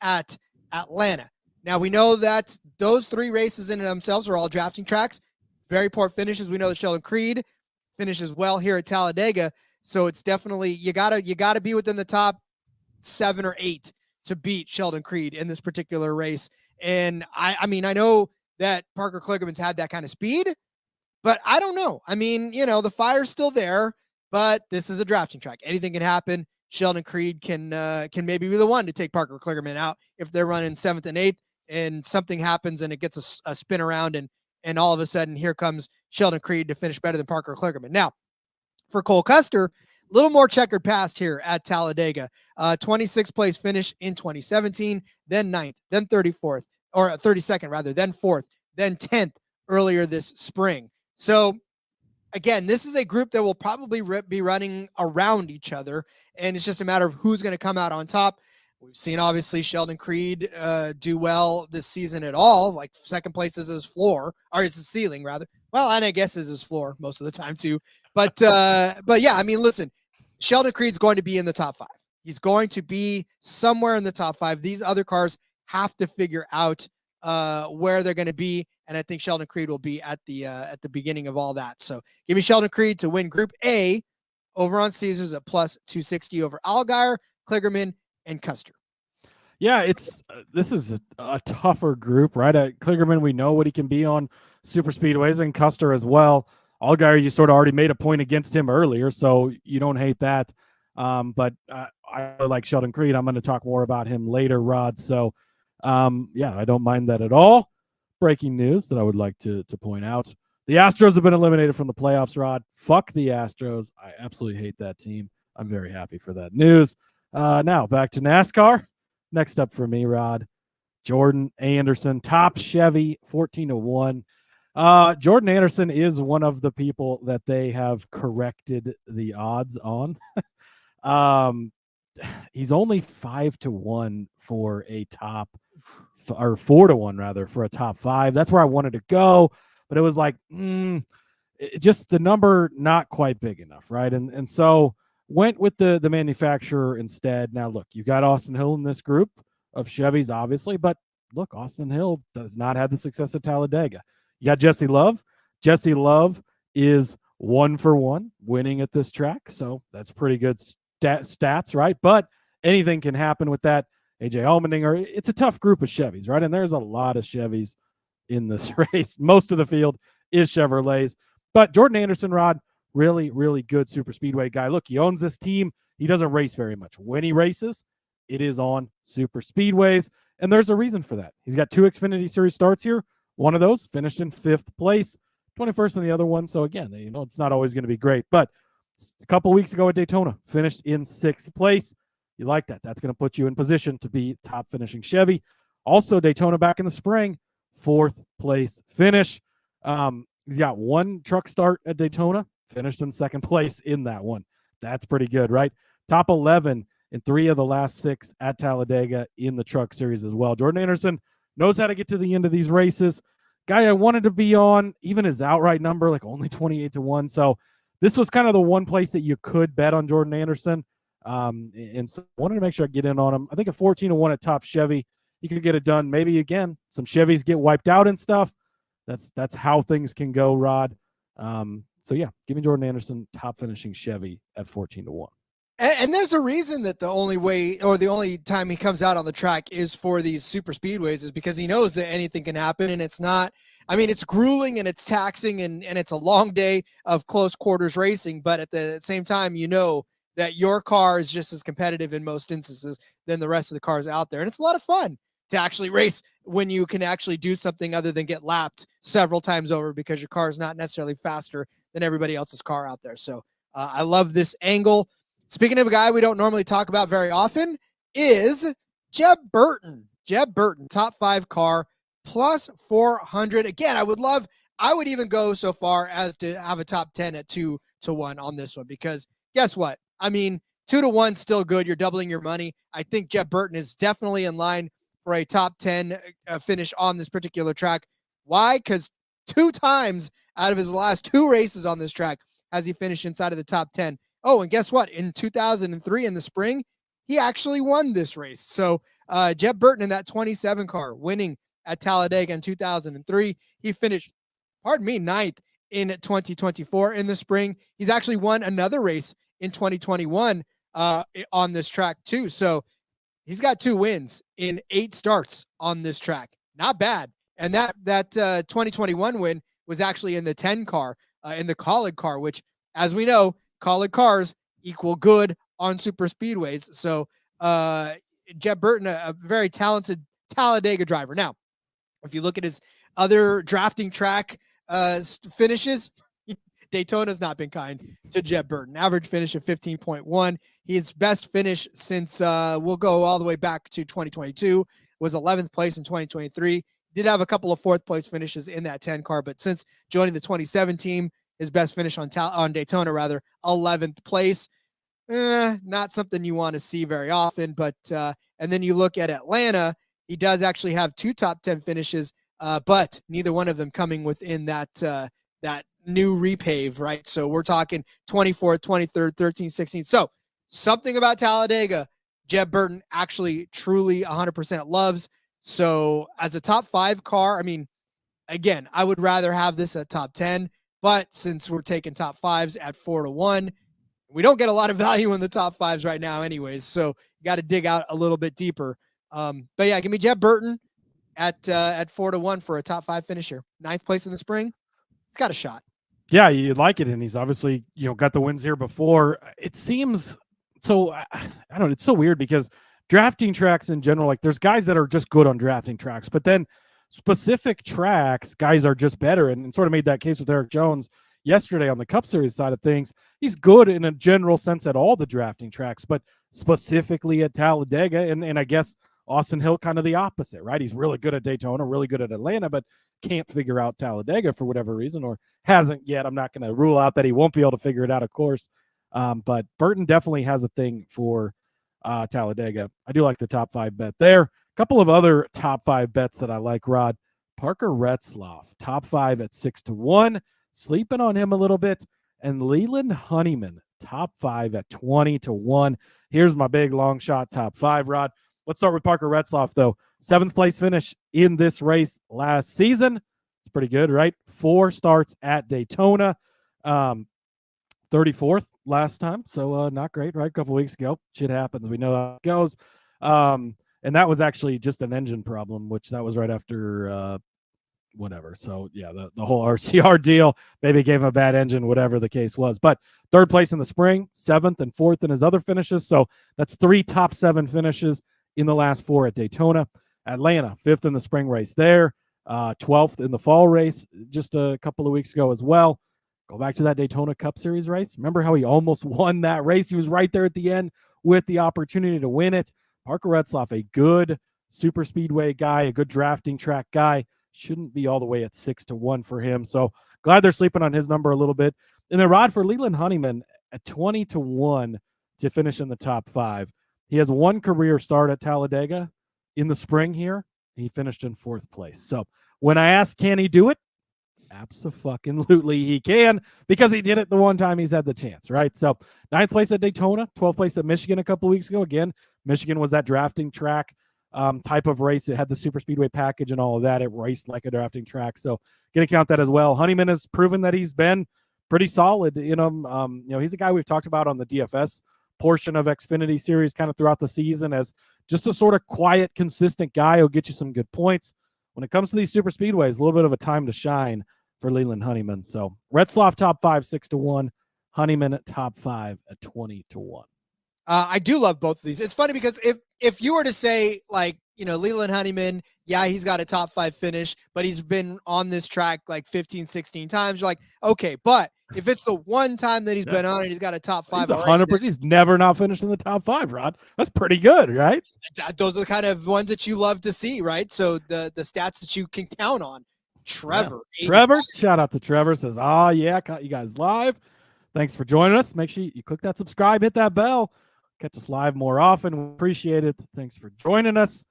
at Atlanta. Now, we know that those 3 races in and of themselves are all drafting tracks. Very poor finishes. We know that Sheldon Creed finishes well here at Talladega. So it's definitely, you gotta be within the top 7 or 8 to beat Sheldon Creed in this particular race. And I mean, I know that Parker Kligerman's had that kind of speed, but I don't know. I mean, the fire's still there, but this is a drafting track. Anything can happen. Sheldon Creed can maybe be the one to take Parker Kligerman out if they're running 7th and 8th and something happens and it gets a spin around and all of a sudden here comes Sheldon Creed to finish better than Parker Kligerman. Now, for Cole Custer, a little more checkered past here at Talladega. 26th place finish in 2017, then 9th, then 34th, or 32nd rather, then 4th, then 10th earlier this spring. So again, this is a group that will probably be running around each other, and it's just a matter of who's going to come out on top. We've seen, obviously, Sheldon Creed do well this season at all. Like, second place is his floor, or is his ceiling, rather. Well, and I guess is his floor most of the time, too. But yeah, I mean, listen, Sheldon Creed's going to be in the top 5. He's going to be somewhere in the top 5. These other cars have to figure out where they're going to be, and I think Sheldon Creed will be at the beginning of all that. So give me Sheldon Creed to win Group A over on Caesars at plus 260 over Allgaier, Kligerman, and Custer. Yeah, this is a tougher group, right? Kligerman, we know what he can be on super speedways, and Custer as well. Allgaier, you sort of already made a point against him earlier, so you don't hate that. But I like Sheldon Creed. I'm going to talk more about him later, Rod. So, yeah, I don't mind that at all. Breaking news that I would like to point out. The Astros have been eliminated from the playoffs, Rod. Fuck the Astros. I absolutely hate that team. I'm very happy for that news. Now, back to NASCAR. Next up for me, Rod, Jordan Anderson, top Chevy, 14-1. Jordan Anderson is one of the people that they have corrected the odds on. He's only 5-1 for a top, or 4-1 rather, for a top 5. That's where I wanted to go, but it was like, just the number not quite big enough, right? And so went with the manufacturer instead. Now, look, you got Austin Hill in this group of Chevys, obviously, but look, Austin Hill does not have the success of Talladega. You got Jesse Love. Jesse Love is 1-for-1 winning at this track, so that's pretty good stats, right? But anything can happen with that. AJ Allmendinger, it's a tough group of Chevys, right? And there's a lot of Chevys in this race. Most of the field is Chevrolets. But Jordan Anderson, Rod, really, really good super speedway guy. Look, he owns this team. He doesn't race very much. When he races, it is on super speedways, and there's a reason for that. He's got 2 Xfinity Series starts here. One of those finished in 5th place, 21st in the other one. So again, it's not always going to be great. But a couple weeks ago at Daytona, finished in 6th place. You like that. That's going to put you in position to be top finishing Chevy. Also, Daytona back in the spring, 4th place finish. He's got 1 truck start at Daytona, finished in 2nd place in that one. That's pretty good, right? Top 11 in 3 of the last 6 at Talladega in the Truck Series as well. Jordan Anderson knows how to get to the end of these races. Guy I wanted to be on, even his outright number, like only 28-1. So this was kind of the one place that you could bet on Jordan Anderson. And so I wanted to make sure I get in on him. I think a 14-1 at Top Chevy, you could get it done. Maybe again, some Chevys get wiped out and stuff. That's how things can go, Rod. So yeah, give me Jordan Anderson, top finishing Chevy at 14-1. And there's a reason that the only way or the only time he comes out on the track is for these super speedways is because he knows that anything can happen. And it's not, I mean, it's grueling and it's taxing and it's a long day of close quarters racing. But at the same time, you know that your car is just as competitive in most instances than the rest of the cars out there. And it's a lot of fun to actually race when you can actually do something other than get lapped several times over because your car is not necessarily faster than everybody else's car out there. So I love this angle. Speaking of a guy we don't normally talk about very often is Jeb Burton. Jeb Burton, top 5 car, plus 400. Again, I would even go so far as to have a top 10 at 2-1 on this one, because guess what? I mean, 2-1 still good. You're doubling your money. I think Jeb Burton is definitely in line for a top 10 finish on this particular track. Why? Because 2 times out of his last 2 races on this track has he finished inside of the top 10. Oh, and guess what? In 2003 in the spring, he actually won this race. So Jeb Burton in that 27 car winning at Talladega in 2003. He finished, 9th in 2024 in the spring. He's actually won another race in 2021 on this track too. So he's got 2 wins in 8 starts on this track. Not bad. And that 2021 win was actually in the 10 car, in the College car, which, as we know, College cars equal good on super speedways. So Jeb Burton, a very talented Talladega driver. Now, if you look at his other drafting track finishes, Daytona's not been kind to Jeb Burton. Average finish of 15.1. His best finish since we'll go all the way back to 2022 was 11th place in 2023. Did have a couple of 4th place finishes in that 10 car, but since joining the 27 team, his best finish on Daytona, 11th place. Not something you want to see very often, but and then you look at Atlanta, he does actually have 2 top 10 finishes, but neither one of them coming within that new repave, right? So we're talking 24th, 23rd, 13th, 16th. So something about Talladega, Jeb Burton actually truly 100% loves. So as a top 5 car, I mean, again, I would rather have this at top 10, but since we're taking top 5s at 4-1, we don't get a lot of value in the top 5s right now anyways. So you got to dig out a little bit deeper. But yeah, give me Jeb Burton at 4-1 for a top 5 finish here. 9th place in the spring. It's got a shot. Yeah, you like it. And he's obviously, got the wins here before. It seems so, I don't know. It's so weird because drafting tracks in general, like there's guys that are just good on drafting tracks, but then specific tracks, guys are just better, and sort of made that case with Eric Jones yesterday on the Cup Series side of things. He's good in a general sense at all the drafting tracks, but specifically at Talladega, and I guess Austin Hill kind of the opposite, right? He's really good at Daytona, really good at Atlanta, but can't figure out Talladega for whatever reason, or hasn't yet. I'm not going to rule out that he won't be able to figure it out, of course. But Burton definitely has a thing for Talladega. I do like the top 5 bet there. Couple of other top 5 bets that I like, Rod. Parker Retzlaff, top 5 at 6-1. Sleeping on him a little bit. And Leland Honeyman, top 5 at 20-1. Here's my big long shot top 5, Rod. Let's start with Parker Retzlaff, though. 7th place finish in this race last season. It's pretty good, right? 4 starts at Daytona. 34th last time, so not great, right? A couple weeks ago. Shit happens. We know how it goes. And that was actually just an engine problem, which that was right after whatever. So, yeah, the whole RCR deal maybe gave him a bad engine, whatever the case was. But 3rd place in the spring, 7th and 4th in his other finishes. So that's 3 top 7 finishes in the last 4 at Daytona. Atlanta, 5th in the spring race there. 12th in the fall race just a couple of weeks ago as well. Go back to that Daytona Cup Series race. Remember how he almost won that race? He was right there at the end with the opportunity to win it. Parker Retzlaff, a good super speedway guy, a good drafting track guy. Shouldn't be all the way at 6-1 for him. So glad they're sleeping on his number a little bit. And then Rod, for Leland Honeyman at 20-1 to finish in the top 5. He has 1 career start at Talladega in the spring here. He finished in 4th place. So when I ask, can he do it? Abso-fucking-lutely he can, because he did it the one time he's had the chance, right? So 9th place at Daytona, 12th place at Michigan a couple weeks ago. Again, Michigan was that drafting track type of race. It had the super speedway package and all of that. It raced like a drafting track. So going to count that as well. Honeyman has proven that he's been pretty solid. He's a guy we've talked about on the DFS portion of Xfinity Series kind of throughout the season as just a sort of quiet, consistent guy who'll get you some good points. When it comes to these super speedways, a little bit of a time to shine for Leland Honeyman. So Retzlaff top 5, 6-1. Honeyman at top 5 at 20-1. I do love both of these. It's funny because if you were to say, like, Leland Honeyman, yeah, he's got a top 5 finish, but he's been on this track like 15, 16 times. You're like, okay, but if it's the one time that he's been on it, he's got a top 5. He's 100%. He's never not finished in the top 5, Rod. That's pretty good, right? Those are the kind of ones that you love to see, right? So the stats that you can count on. Trevor. Yeah. Trevor, shout out to Trevor, says, yeah, caught you guys live. Thanks for joining us. Make sure you click that subscribe, hit that bell. Catch us live more often. We appreciate it. Thanks for joining us.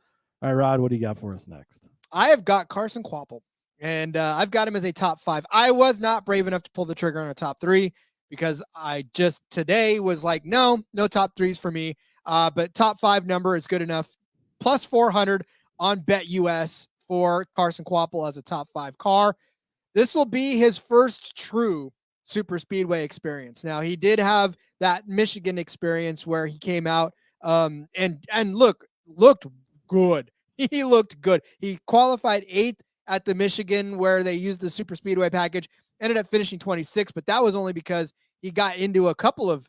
All right, Rod, what do you got for us next? I have got Carson Kvapil, and I've got him as a top 5. I was not brave enough to pull the trigger on a top 3 because I just today was like, no top 3s for me. But top 5 number is good enough. Plus 400 on BetUS for Carson Kvapil as a top 5 car. This will be his first true super speedway experience. Now, he did have that Michigan experience where he came out and looked good. He looked good. He qualified 8th at the Michigan where they used the super speedway package, ended up finishing 26th, but that was only because he got into a couple of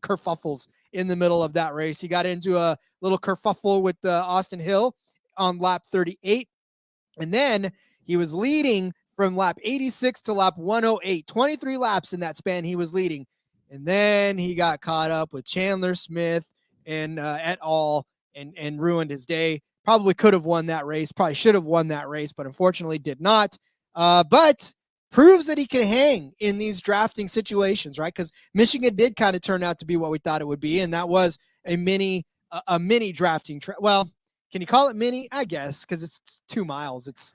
kerfuffles in the middle of that race. He got into a little kerfuffle with Austin Hill on lap 38. And then he was leading from lap 86 to lap 108, 23 laps in that span he was leading. And then he got caught up with Chandler Smith and et al. and ruined his day. Probably could have won that race. Probably should have won that race, but unfortunately did not. But proves that he can hang in these drafting situations, right? Because Michigan did kind of turn out to be what we thought it would be, and that was a mini drafting track. Well, can you call it mini? I guess, because it's 2 miles. It's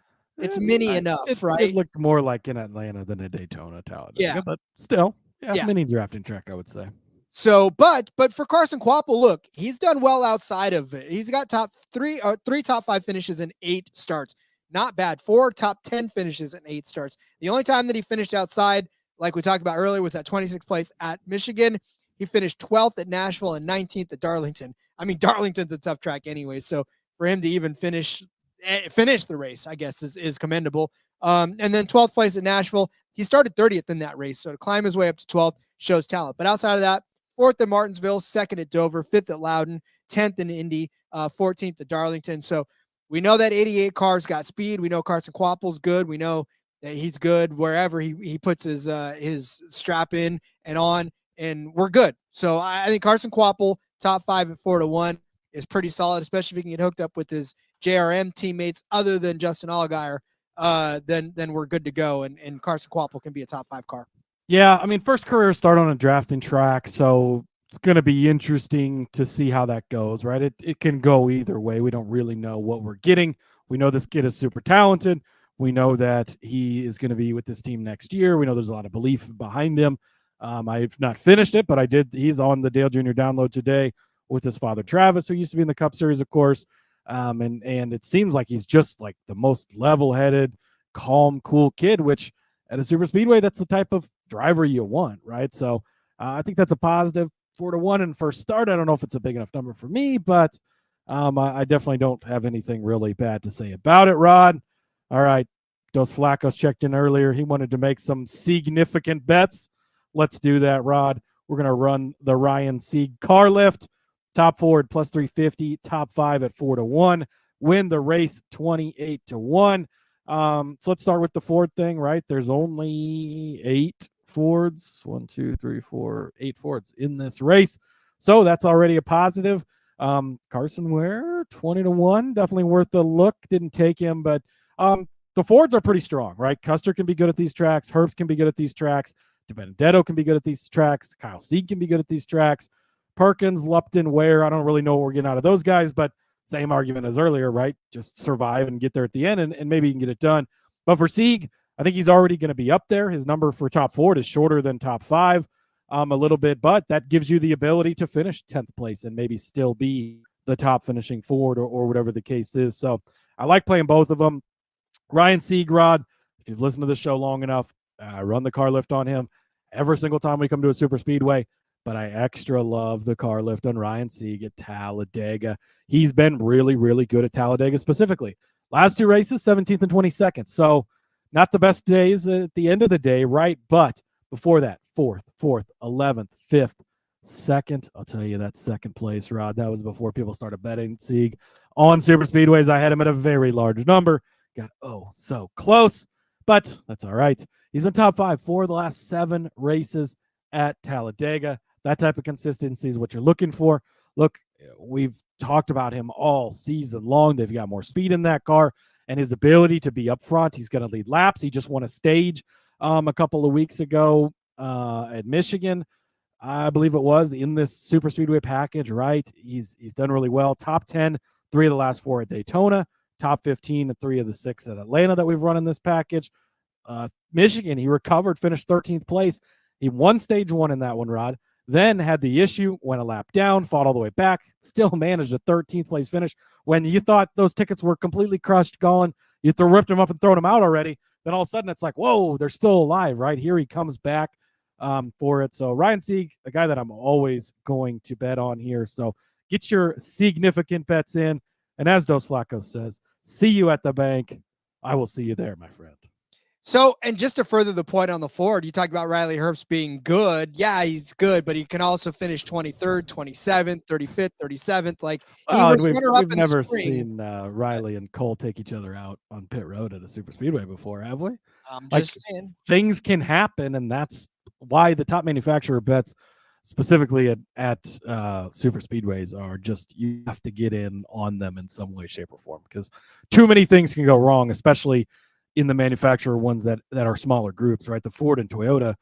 mini enough, right? It looked more like in Atlanta than a Daytona, Talladega. Yeah. But still, mini drafting track, I would say. So, but for Carson Kvapil, look, he's done well outside of it. He's got three top 5 finishes in 8 starts. Not bad. 4 top 10 finishes in 8 starts. The only time that he finished outside, like we talked about earlier, was at 26th place at Michigan. He finished 12th at Nashville and 19th at Darlington. I mean, Darlington's a tough track anyway, so for him to even finish the race, I guess, is commendable. And then 12th place at Nashville. He started 30th in that race, so to climb his way up to 12th shows talent. But outside of that, 4th at Martinsville, 2nd at Dover, 5th at Loudon, 10th in Indy, 14th at Darlington. So we know that 88 car's got speed. We know Carson Kvapil's good. We know that he's good wherever he puts his strap in and on, and we're good. So I think Carson Kvapil, top 5 at 4-1, is pretty solid, especially if he can get hooked up with his JRM teammates other than Justin Allgaier. Then we're good to go, and Carson Kvapil can be a top 5 car. Yeah, I mean, first career start on a drafting track, so it's going to be interesting to see how that goes, right? It can go either way. We don't really know what we're getting. We know this kid is super talented. We know that he is going to be with this team next year. We know there's a lot of belief behind him. I've not finished it, but I did. He's on the Dale Jr. download today with his father, Travis, who used to be in the Cup Series, of course. And it seems like he's just like the most level-headed, calm, cool kid, which at a super speedway, that's the type of driver you want, right? So I think that's a positive. 4-1 in first start. I don't know if it's a big enough number for me, but I definitely don't have anything really bad to say about it, Rod. All right. Dos Flacos checked in earlier. He wanted to make some significant bets. Let's do that, Rod. We're going to run the Ryan Sieg car lift. Top four at plus 350, top five at 4-1. Win the race 28-1. So let's start with the Ford thing, right? There's only 8 Fords. 1, 2, 3, 4, 8 Fords in this race. So that's already a positive. Carson Ware, 20-1. Definitely worth the look. Didn't take him, but the Fords are pretty strong, right? Custer can be good at these tracks. Herbst can be good at these tracks. DiBenedetto can be good at these tracks. Kyle Sieg can be good at these tracks. Perkins, Lupton, Ware, I don't really know what we're getting out of those guys, but same argument as earlier, right? Just survive and get there at the end, and maybe you can get it done. But for Sieg, I think he's already going to be up there. His number for top Ford is shorter than top 5 a little bit, but that gives you the ability to finish 10th place and maybe still be the top finishing Ford or whatever the case is. So I like playing both of them. Ryan Sieg, Rod, if you've listened to the show long enough, I run the car lift on him every single time we come to a super speedway, but I extra love the car lift on Ryan Sieg at Talladega. He's been really, really good at Talladega specifically. Last 2 races, 17th and 22nd. So not the best days at the end of the day, right? But before that, 4th, 11th, 5th, 2nd. I'll tell you that 2nd place, Rod. That was before people started betting Sieg on super speedways. I had him at a very large number. Got so close, but that's all right. He's been top 5 for the last 7 races at Talladega. That type of consistency is what you're looking for. Look, we've talked about him all season long. They've got more speed in that car and his ability to be up front. He's going to lead laps. He just won a stage a couple of weeks ago at Michigan, I believe it was, in this super speedway package, right? He's done really well. Top 10, 3 of the last 4 at Daytona. Top 15 and 3 of the 6 at Atlanta that we've run in this package. Michigan, he recovered, finished 13th place. He won stage 1 in that one, Rod. Then had the issue, went a lap down, fought all the way back, still managed a 13th place finish. When you thought those tickets were completely crushed, gone, you ripped them up and thrown them out already. Then all of a sudden it's like, whoa, they're still alive, right? Here he comes back for it. So Ryan Sieg, a guy that I'm always going to bet on here. So get your significant bets in. And as Dos Flacos says, see you at the bank. I will see you there, my friend. So, and just to further the point on the Ford, you talked about Riley Herbst being good. Yeah, he's good, but he can also finish 23rd, 27th, 35th, 37th. Like, he was runner-up in the never spring. seen Riley and Cole take each other out on pit road at a super speedway before, have we? I'm just saying. Things can happen, and that's why the top manufacturer bets specifically at super speedways are just, you have to get in on them in some way, shape, or form, because too many things can go wrong, especially in the manufacturer ones that are smaller groups, right? The Ford and Toyota,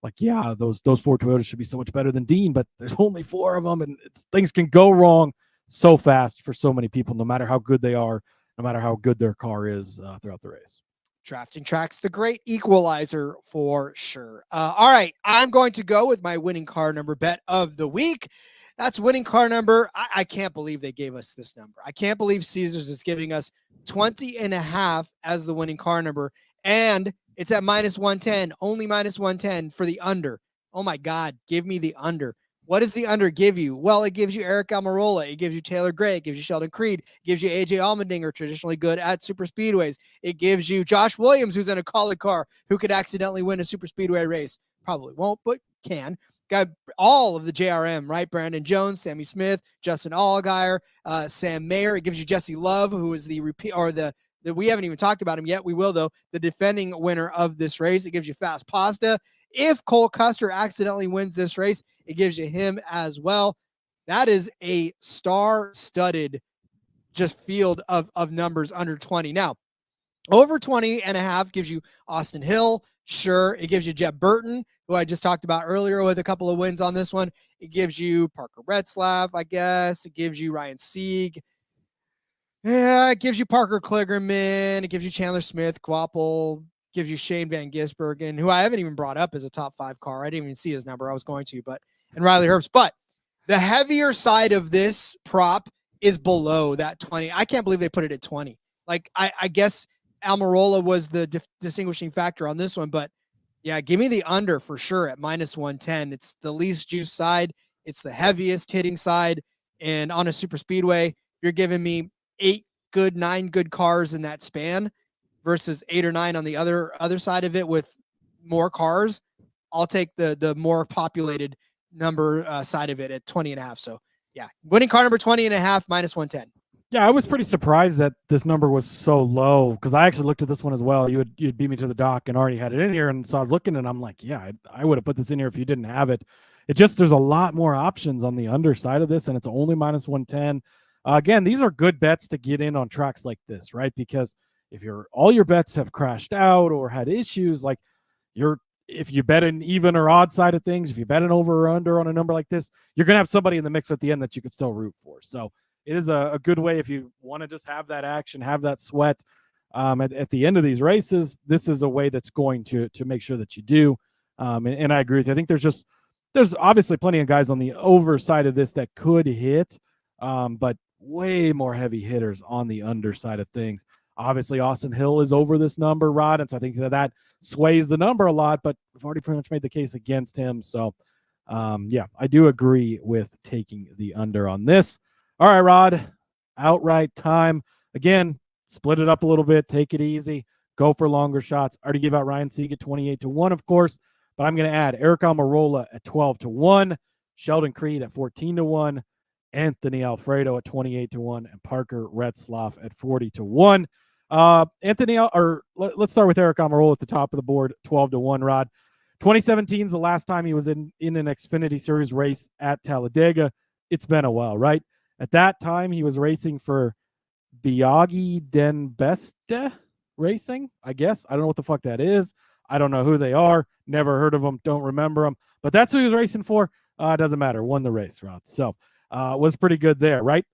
like, yeah, those 4 Toyotas should be so much better than Dean, but there's only 4 of them, and things can go wrong so fast for so many people, no matter how good they are, no matter how good their car is throughout the race. Drafting Track's the great equalizer for sure. All right, I'm going to go with my winning car number bet of the week. That's winning car number. I can't believe they gave us this number. I can't believe Caesars is giving us 20.5 as the winning car number, and it's at -110, only -110 for the under. Oh my God, give me the under. What does the under give you? Well, it gives you Eric Almirola. It gives you Taylor Gray. It gives you Sheldon Creed. It gives you AJ Allmendinger, traditionally good at super speedways. It gives you Josh Williams, who's in a Kaulig car, who could accidentally win a super speedway race. Probably won't, but can. Got all of the JRM, right? Brandon Jones, Sammy Smith, Justin Allgaier, Sam Mayer. It gives you Jesse Love, who is the repeat, or the we haven't even talked about him yet. We will, though. The defending winner of this race. It gives you Fast Pasta. If Cole Custer accidentally wins this race, it gives you him as well. That is a star-studded just field of numbers under 20. Now, over 20.5 gives you Austin Hill. Sure. It gives you Jeb Burton, who I just talked about earlier with a couple of wins on this one. It gives you Parker Retzlaff, I guess. It gives you Ryan Sieg. Yeah, it gives you Parker Kligerman. It gives you Chandler Smith, Quapple, gives you Shane Van Gisbergen, who I haven't even brought up as a top 5 car. I didn't even see his number. I was going to, and Riley Herbst. But the heavier side of this prop is below that 20. I can't believe they put it at 20. Like, I guess Almirola was the distinguishing factor on this one, but yeah, give me the under for sure at -110. It's the least juice side. It's the heaviest hitting side. And on a super speedway, you're giving me 9 good cars in that span versus 8 or 9 on the other side of it with more cars. I'll take the more populated number side of it at 20.5. So yeah, winning car number 20.5 -110. Yeah, I was pretty surprised that this number was so low because I actually looked at this one as well. You'd beat me to the dock and already had it in here, and so I was looking and I'm like, yeah, I would have put this in here if you didn't have it. It just, there's a lot more options on the underside of this, and it's only -110. Again, these are good bets to get in on tracks like this, right? Because if all your bets have crashed out or had issues, like if you bet an even or odd side of things, if you bet an over or under on a number like this, you're gonna have somebody in the mix at the end that you could still root for. So it is a good way if you want to just have that action, have that sweat at the end of these races. This is a way that's going to make sure that you do. And I agree with you. I think there's obviously plenty of guys on the over side of this that could hit, but way more heavy hitters on the underside of things. Obviously, Austin Hill is over this number, Rod, and so I think that sways the number a lot, but we've already pretty much made the case against him. So, yeah, I do agree with taking the under on this. All right, Rod, outright time. Again, split it up a little bit, take it easy, go for longer shots. I already gave out Ryan Sieg at 28-1, of course, but I'm going to add Eric Almirola at 12-1, Sheldon Creed at 14-1, Anthony Alfredo at 28-1, and Parker Retzlaff at 40-1. Let's start with Eric Almirola at the top of the board, 12-1, Rod. 2017 is the last time he was in an Xfinity Series race at Talladega. It's been a while, right? At that time, he was racing for Biaggi Den Beste Racing, I guess. I don't know what the fuck that is. I don't know who they are. Never heard of them. Don't remember them. But that's who he was racing for. It doesn't matter. Won the race, Rod. So was pretty good there, right?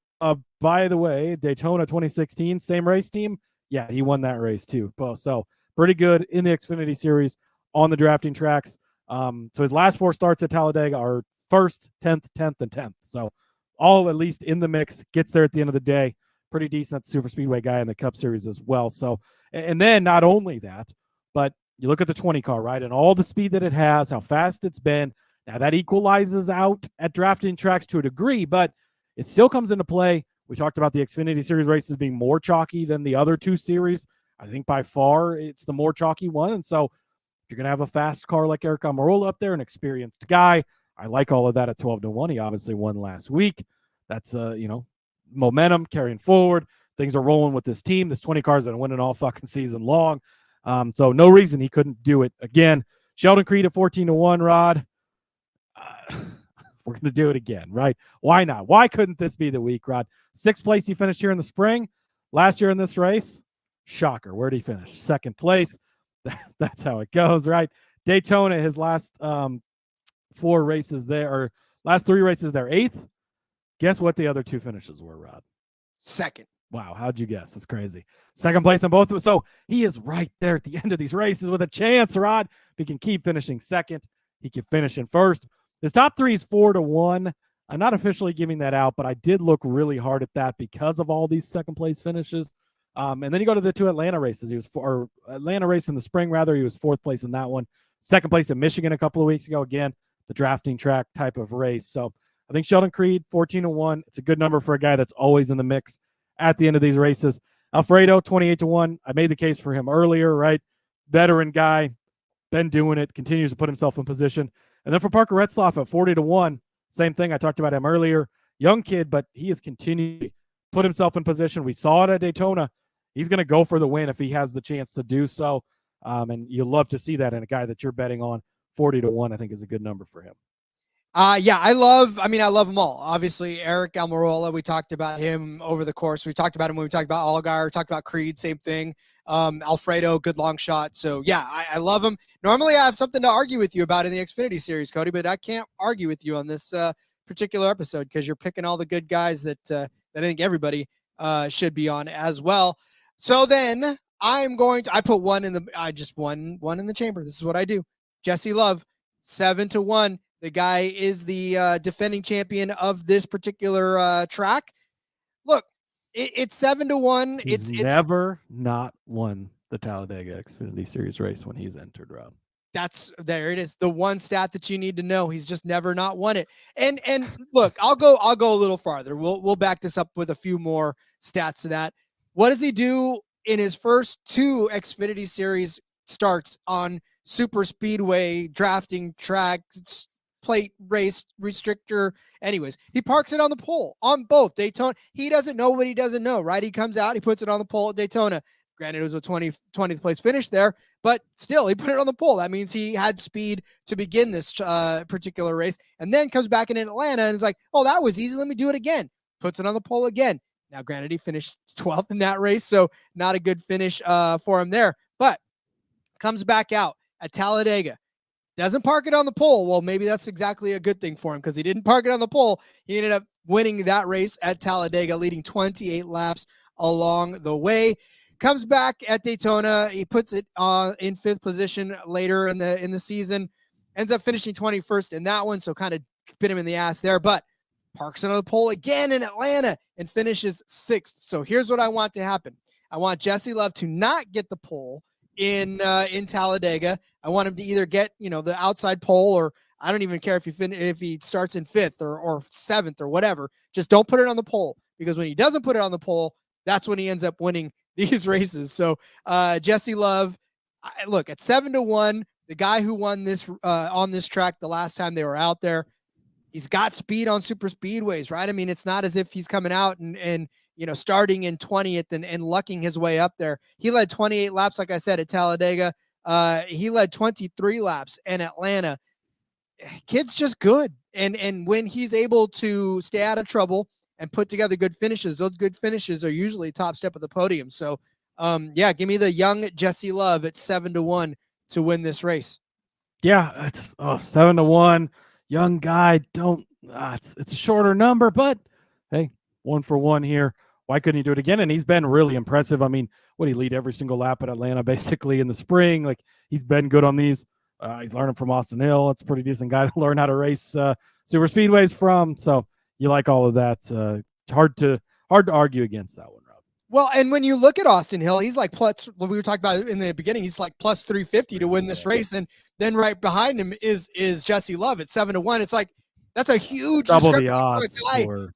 By the way, Daytona 2016, same race team. Yeah, he won that race too. So pretty good in the Xfinity Series on the drafting tracks. So his last 4 starts at Talladega are 1st, 10th, 10th, and 10th. So all at least in the mix, gets there at the end of the day. Pretty decent super speedway guy in the Cup Series as well. So, and then not only that, but you look at the 20 car, right? And all the speed that it has, how fast it's been. Now that equalizes out at drafting tracks to a degree, but it still comes into play. We talked about the Xfinity Series races being more chalky than the other 2 series. I think by far it's the more chalky one. And so if you're going to have a fast car like Eric Almirola up there, an experienced guy, I like all of that at 12-1. He obviously won last week. That's, momentum carrying forward. Things are rolling with this team. This 20 car has been winning all fucking season long. So no reason he couldn't do it again. Sheldon Creed at 14-1, Rod. We're going to do it again, right? Why not? Why couldn't this be the week, Rod? 6th place he finished here in the spring. Last year in this race, shocker. Where'd he finish? 2nd place. That's how it goes, right? Daytona, his last 4 races there, or last 3 races there, 8th. Guess what the other 2 finishes were, Rod? 2nd. Wow, how'd you guess? That's crazy. 2nd place on both of them. So he is right there at the end of these races with a chance, Rod. If he can keep finishing 2nd, he can finish in 1st. His top 3 is 4-1. I'm not officially giving that out, but I did look really hard at that because of all these 2nd place finishes. And then you go to the 2 Atlanta races. Atlanta race in the spring, rather. He was 4th place in that one. 2nd place in Michigan a couple of weeks ago. Again, the drafting track type of race. So I think Sheldon Creed, 14-1. It's a good number for a guy that's always in the mix at the end of these races. Alfredo, 28-1. I made the case for him earlier, right? Veteran guy, been doing it, continues to put himself in position. And then for Parker Retzlaff at 40-1, same thing. I talked about him earlier. Young kid, but he has continued to put himself in position. We saw it at Daytona. He's going to go for the win if he has the chance to do so. And you love to see that in a guy that you're betting on. 40-1, I think, is a good number for him. Yeah, I love them all. Obviously, Eric Almirola, we talked about him over the course. We talked about him when we talked about Allgaier, talked about Creed, same thing. Alfredo, good long shot. So, yeah, I love him. Normally, I have something to argue with you about in the Xfinity Series, Cody, but I can't argue with you on this particular episode because you're picking all the good guys that I think everybody should be on as well. So then I put one in the, I just one in the chamber. This is what I do. Jesse Love, 7-1. The guy is the defending champion of this particular track. Look, it's 7-1. He's never not won the Talladega Xfinity Series race when he's entered, Rob. There it is. The one stat that you need to know. He's just never not won it. And look, I'll go a little farther. We'll back this up with a few more stats to that. What does he do in his first 2 Xfinity Series starts on super speedway, drafting track, plate race restrictor? Anyways, he parks it on the pole on both Daytona. He doesn't know what he doesn't know, right? He comes out, he puts it on the pole at Daytona. Granted, it was a 20th place finish there, but still, he put it on the pole. That means he had speed to begin this particular race, and then comes back in Atlanta and is like, oh, that was easy. Let me do it again. Puts it on the pole again. Now, granted, he finished 12th in that race, so not a good finish for him there, but comes back out at Talladega. Doesn't park it on the pole. Well, maybe that's exactly a good thing for him because he didn't park it on the pole. He ended up winning that race at Talladega, leading 28 laps along the way. Comes back at Daytona. He puts it in 5th position later in the season. Ends up finishing 21st in that one, so kind of bit him in the ass there. But parks it on the pole again in Atlanta and finishes 6th. So here's what I want to happen. I want Jesse Love to not get the pole in Talladega. I want him to either get the outside pole, or I don't even care if he starts in 5th or 7th or whatever. Just don't put it on the pole, because when he doesn't put it on the pole, that's when he ends up winning these races. So Jesse Love, look, at 7-1, the guy who won this on this track the last time they were out there, he's got speed on super speedways, right? I mean, it's not as if he's coming out and starting in 20th and lucking his way up there. He led 28 laps, like I said, at Talladega. He led 23 laps in Atlanta. Kid's just good. And when he's able to stay out of trouble and put together good finishes, those good finishes are usually top step of the podium. So, give me the young Jesse Love at 7-1 to win this race. Yeah, it's 7-1. Young guy. It's a shorter number, but hey, 1 for 1 here. Why couldn't he do it again? And he's been really impressive. I mean, what he lead every single lap at Atlanta, basically in the spring. Like, he's been good on these. He's learning from Austin Hill. It's a pretty decent guy to learn how to race super speedways from. So you like all of that. It's hard to argue against that one, Rob. Well, and when you look at Austin Hill, he's like we were talking about in the beginning, he's like plus 350 to win this race. And then right behind him is Jesse Love at 7-1. It's like, that's a huge double the odds for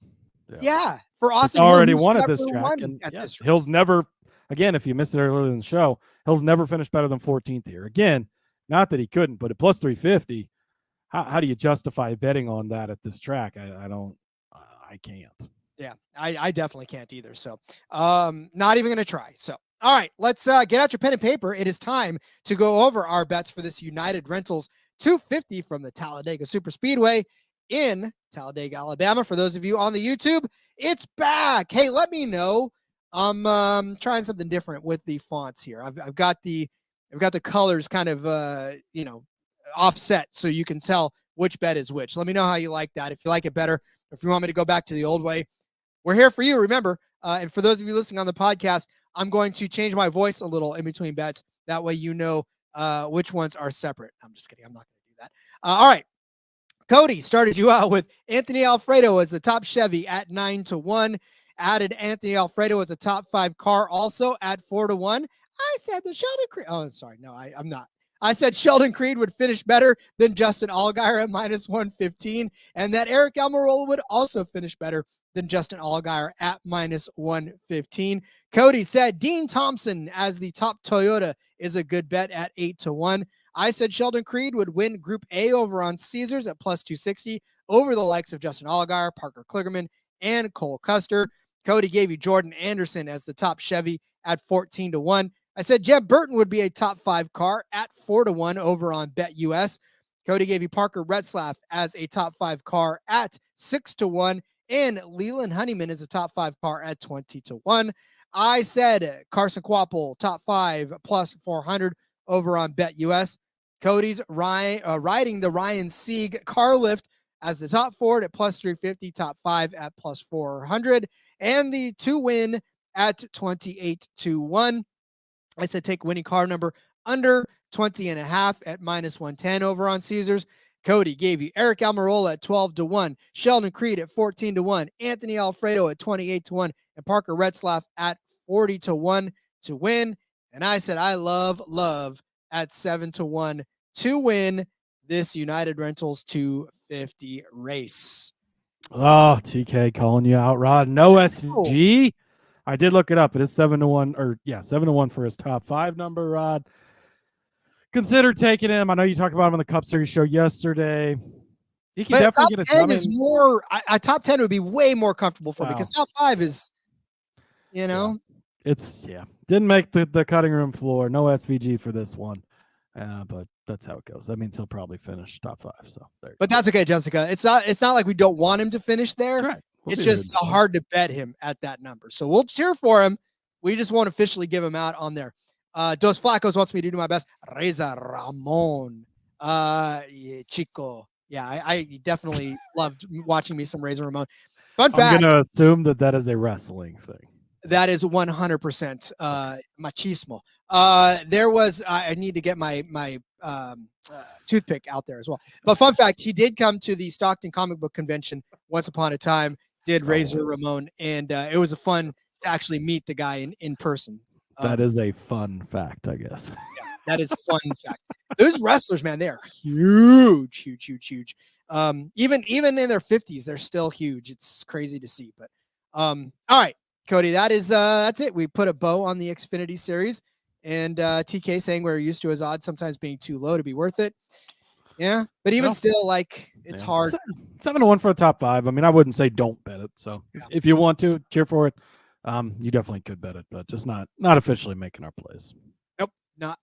Austin Hill. Already won at this track. And yes, Hill's never, again, if you missed it earlier in the show, Hill's never finished better than 14th here. Again, not that he couldn't, but at plus 350, how do you justify betting on that at this track? I can't. Yeah, I definitely can't either. So not even going to try. So, all right, let's get out your pen and paper. It is time to go over our bets for this United Rentals 250 from the Talladega Superspeedway in Talladega, Alabama. For those of you on the YouTube, it's back. Hey, let me know. I'm trying something different with the fonts here. I've got the colors kind of offset so you can tell which bet is which. Let me know how you like that. If you like it better, if you want me to go back to the old way, we're here for you. Remember, and for those of you listening on the podcast, I'm going to change my voice a little in between bets. That way, which ones are separate. I'm just kidding. I'm not going to do that. All right. Cody started you out with Anthony Alfredo as the top Chevy at 9-1. Added Anthony Alfredo as a top 5 car also at 4-1. I said the Sheldon Creed. Oh, sorry. No, I'm not. I said Sheldon Creed would finish better than Justin Allgaier at -115, and that Eric Almirola would also finish better than Justin Allgaier at -115. Cody said Dean Thompson as the top Toyota is a good bet at 8-1. I said Sheldon Creed would win Group A over on Caesars at +260 over the likes of Justin Allgaier, Parker Kligerman, and Cole Custer. Cody gave you Jordan Anderson as the top Chevy at 14-1. I said Jeb Burton would be a top 5 car at 4-1 over on BetUS. Cody gave you Parker Retzlaff as a top 5 car at 6-1. And Leland Honeyman is a top 5 car at 20-1. I said Carson Kvapil, top 5 +400 over on BetUS. Cody's riding the Ryan Sieg car lift as the top Ford at +350, top 5 at +400, and the 2-win at 28-1. I said take winning car number under 20.5 at -110 over on Caesars. Cody gave you Eric Almirola at 12-1, Sheldon Creed at 14-1, Anthony Alfredo at 28-1, and Parker Retzlaff at 40-1 to win. And I said I love at 7-1 to win this United Rentals 250 race. Oh, TK calling you out, Rod. No SG. I did look it up. It is 7-1, 7-1 for his top 5 number, Rod. Consider taking him. I know you talked about him on the Cup Series show yesterday. He can definitely get a top 10 is more. A top 10 would be way more comfortable for me because top 5 is, didn't make the cutting room floor. No SVG for this one, but that's how it goes. That means he'll probably finish top 5. So there. But that's okay, Jessica. It's not like we don't want him to finish there. Right. It's just hard to bet him at that number. So we'll cheer for him. We just won't officially give him out on there. Dos Flacos wants me to do my best. Reza Ramon. Chico. Yeah, I definitely loved watching me some Reza Ramon. Fun fact. I'm going to assume that is a wrestling thing. That is 100% machismo. There was, I need to get my toothpick out there as well. But fun fact, he did come to the Stockton Comic Book Convention once upon a time, did Razor Ramon, and it was a fun to actually meet the guy in person. That is a fun fact, I guess. Yeah, that is fun fact. Those wrestlers, man, they are huge. Even in their 50s, they're still huge. It's crazy to see. But all right, Cody, that's it. We put a bow on the Xfinity Series, and TK saying we're used to his odds sometimes being too low to be worth it. Yeah, but even still, like, it's hard. 7-1 for a top 5. I mean, I wouldn't say don't bet it. So if you want to cheer for it, you definitely could bet it, but just not officially making our plays. Nope,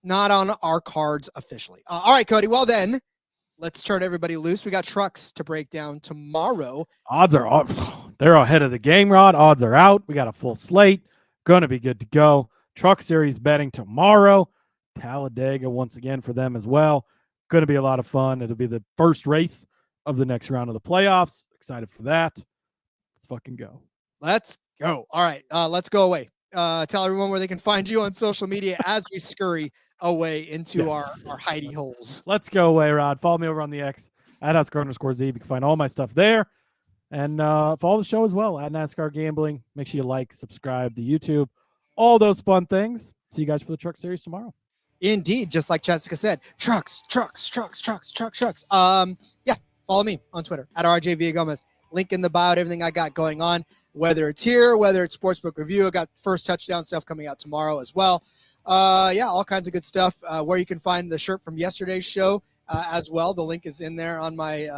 not on our cards officially. All right, Cody. Well, then let's turn everybody loose. We got trucks to break down tomorrow. Odds are up. They're ahead of the game, Rod. Odds are out. We got a full slate. Going to be good to go. Truck Series betting tomorrow. Talladega once again for them as well. Going to be a lot of fun. It'll be the first race of the next round of the playoffs. Excited for that. Let's fucking go. Let's go. All right. Let's go away. Tell everyone where they can find you on social media as we scurry away into our hidey holes. Let's go away, Rod. Follow me over on the X at @NASCAR_Zeeb. You can find all my stuff there. And follow the show as well at NASCAR Gambling. Make sure you like, subscribe to YouTube, all those fun things. See you guys for the Truck Series tomorrow. Indeed, just like Jessica said, trucks. Follow me on Twitter at RJ Villagomez. Link in the bio to everything I got going on, whether it's here, whether it's Sportsbook Review. I got first touchdown stuff coming out tomorrow as well. All kinds of good stuff. Where you can find the shirt from yesterday's show as well. The link is in there on my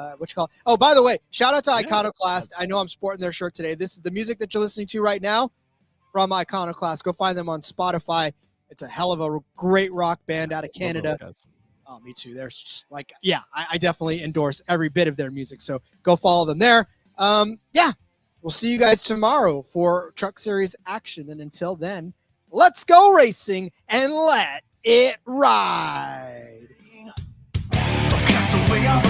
Oh, by the way, shout out to Iconoclast. I know I'm sporting their shirt today. This is the music that you're listening to right now from Iconoclast. Go find them on Spotify. It's a hell of a great rock band out of Canada. Oh, me too. They're just like, I definitely endorse every bit of their music. So go follow them there. We'll see you guys tomorrow for Truck Series action. And until then, let's go racing and let it ride. Cast away on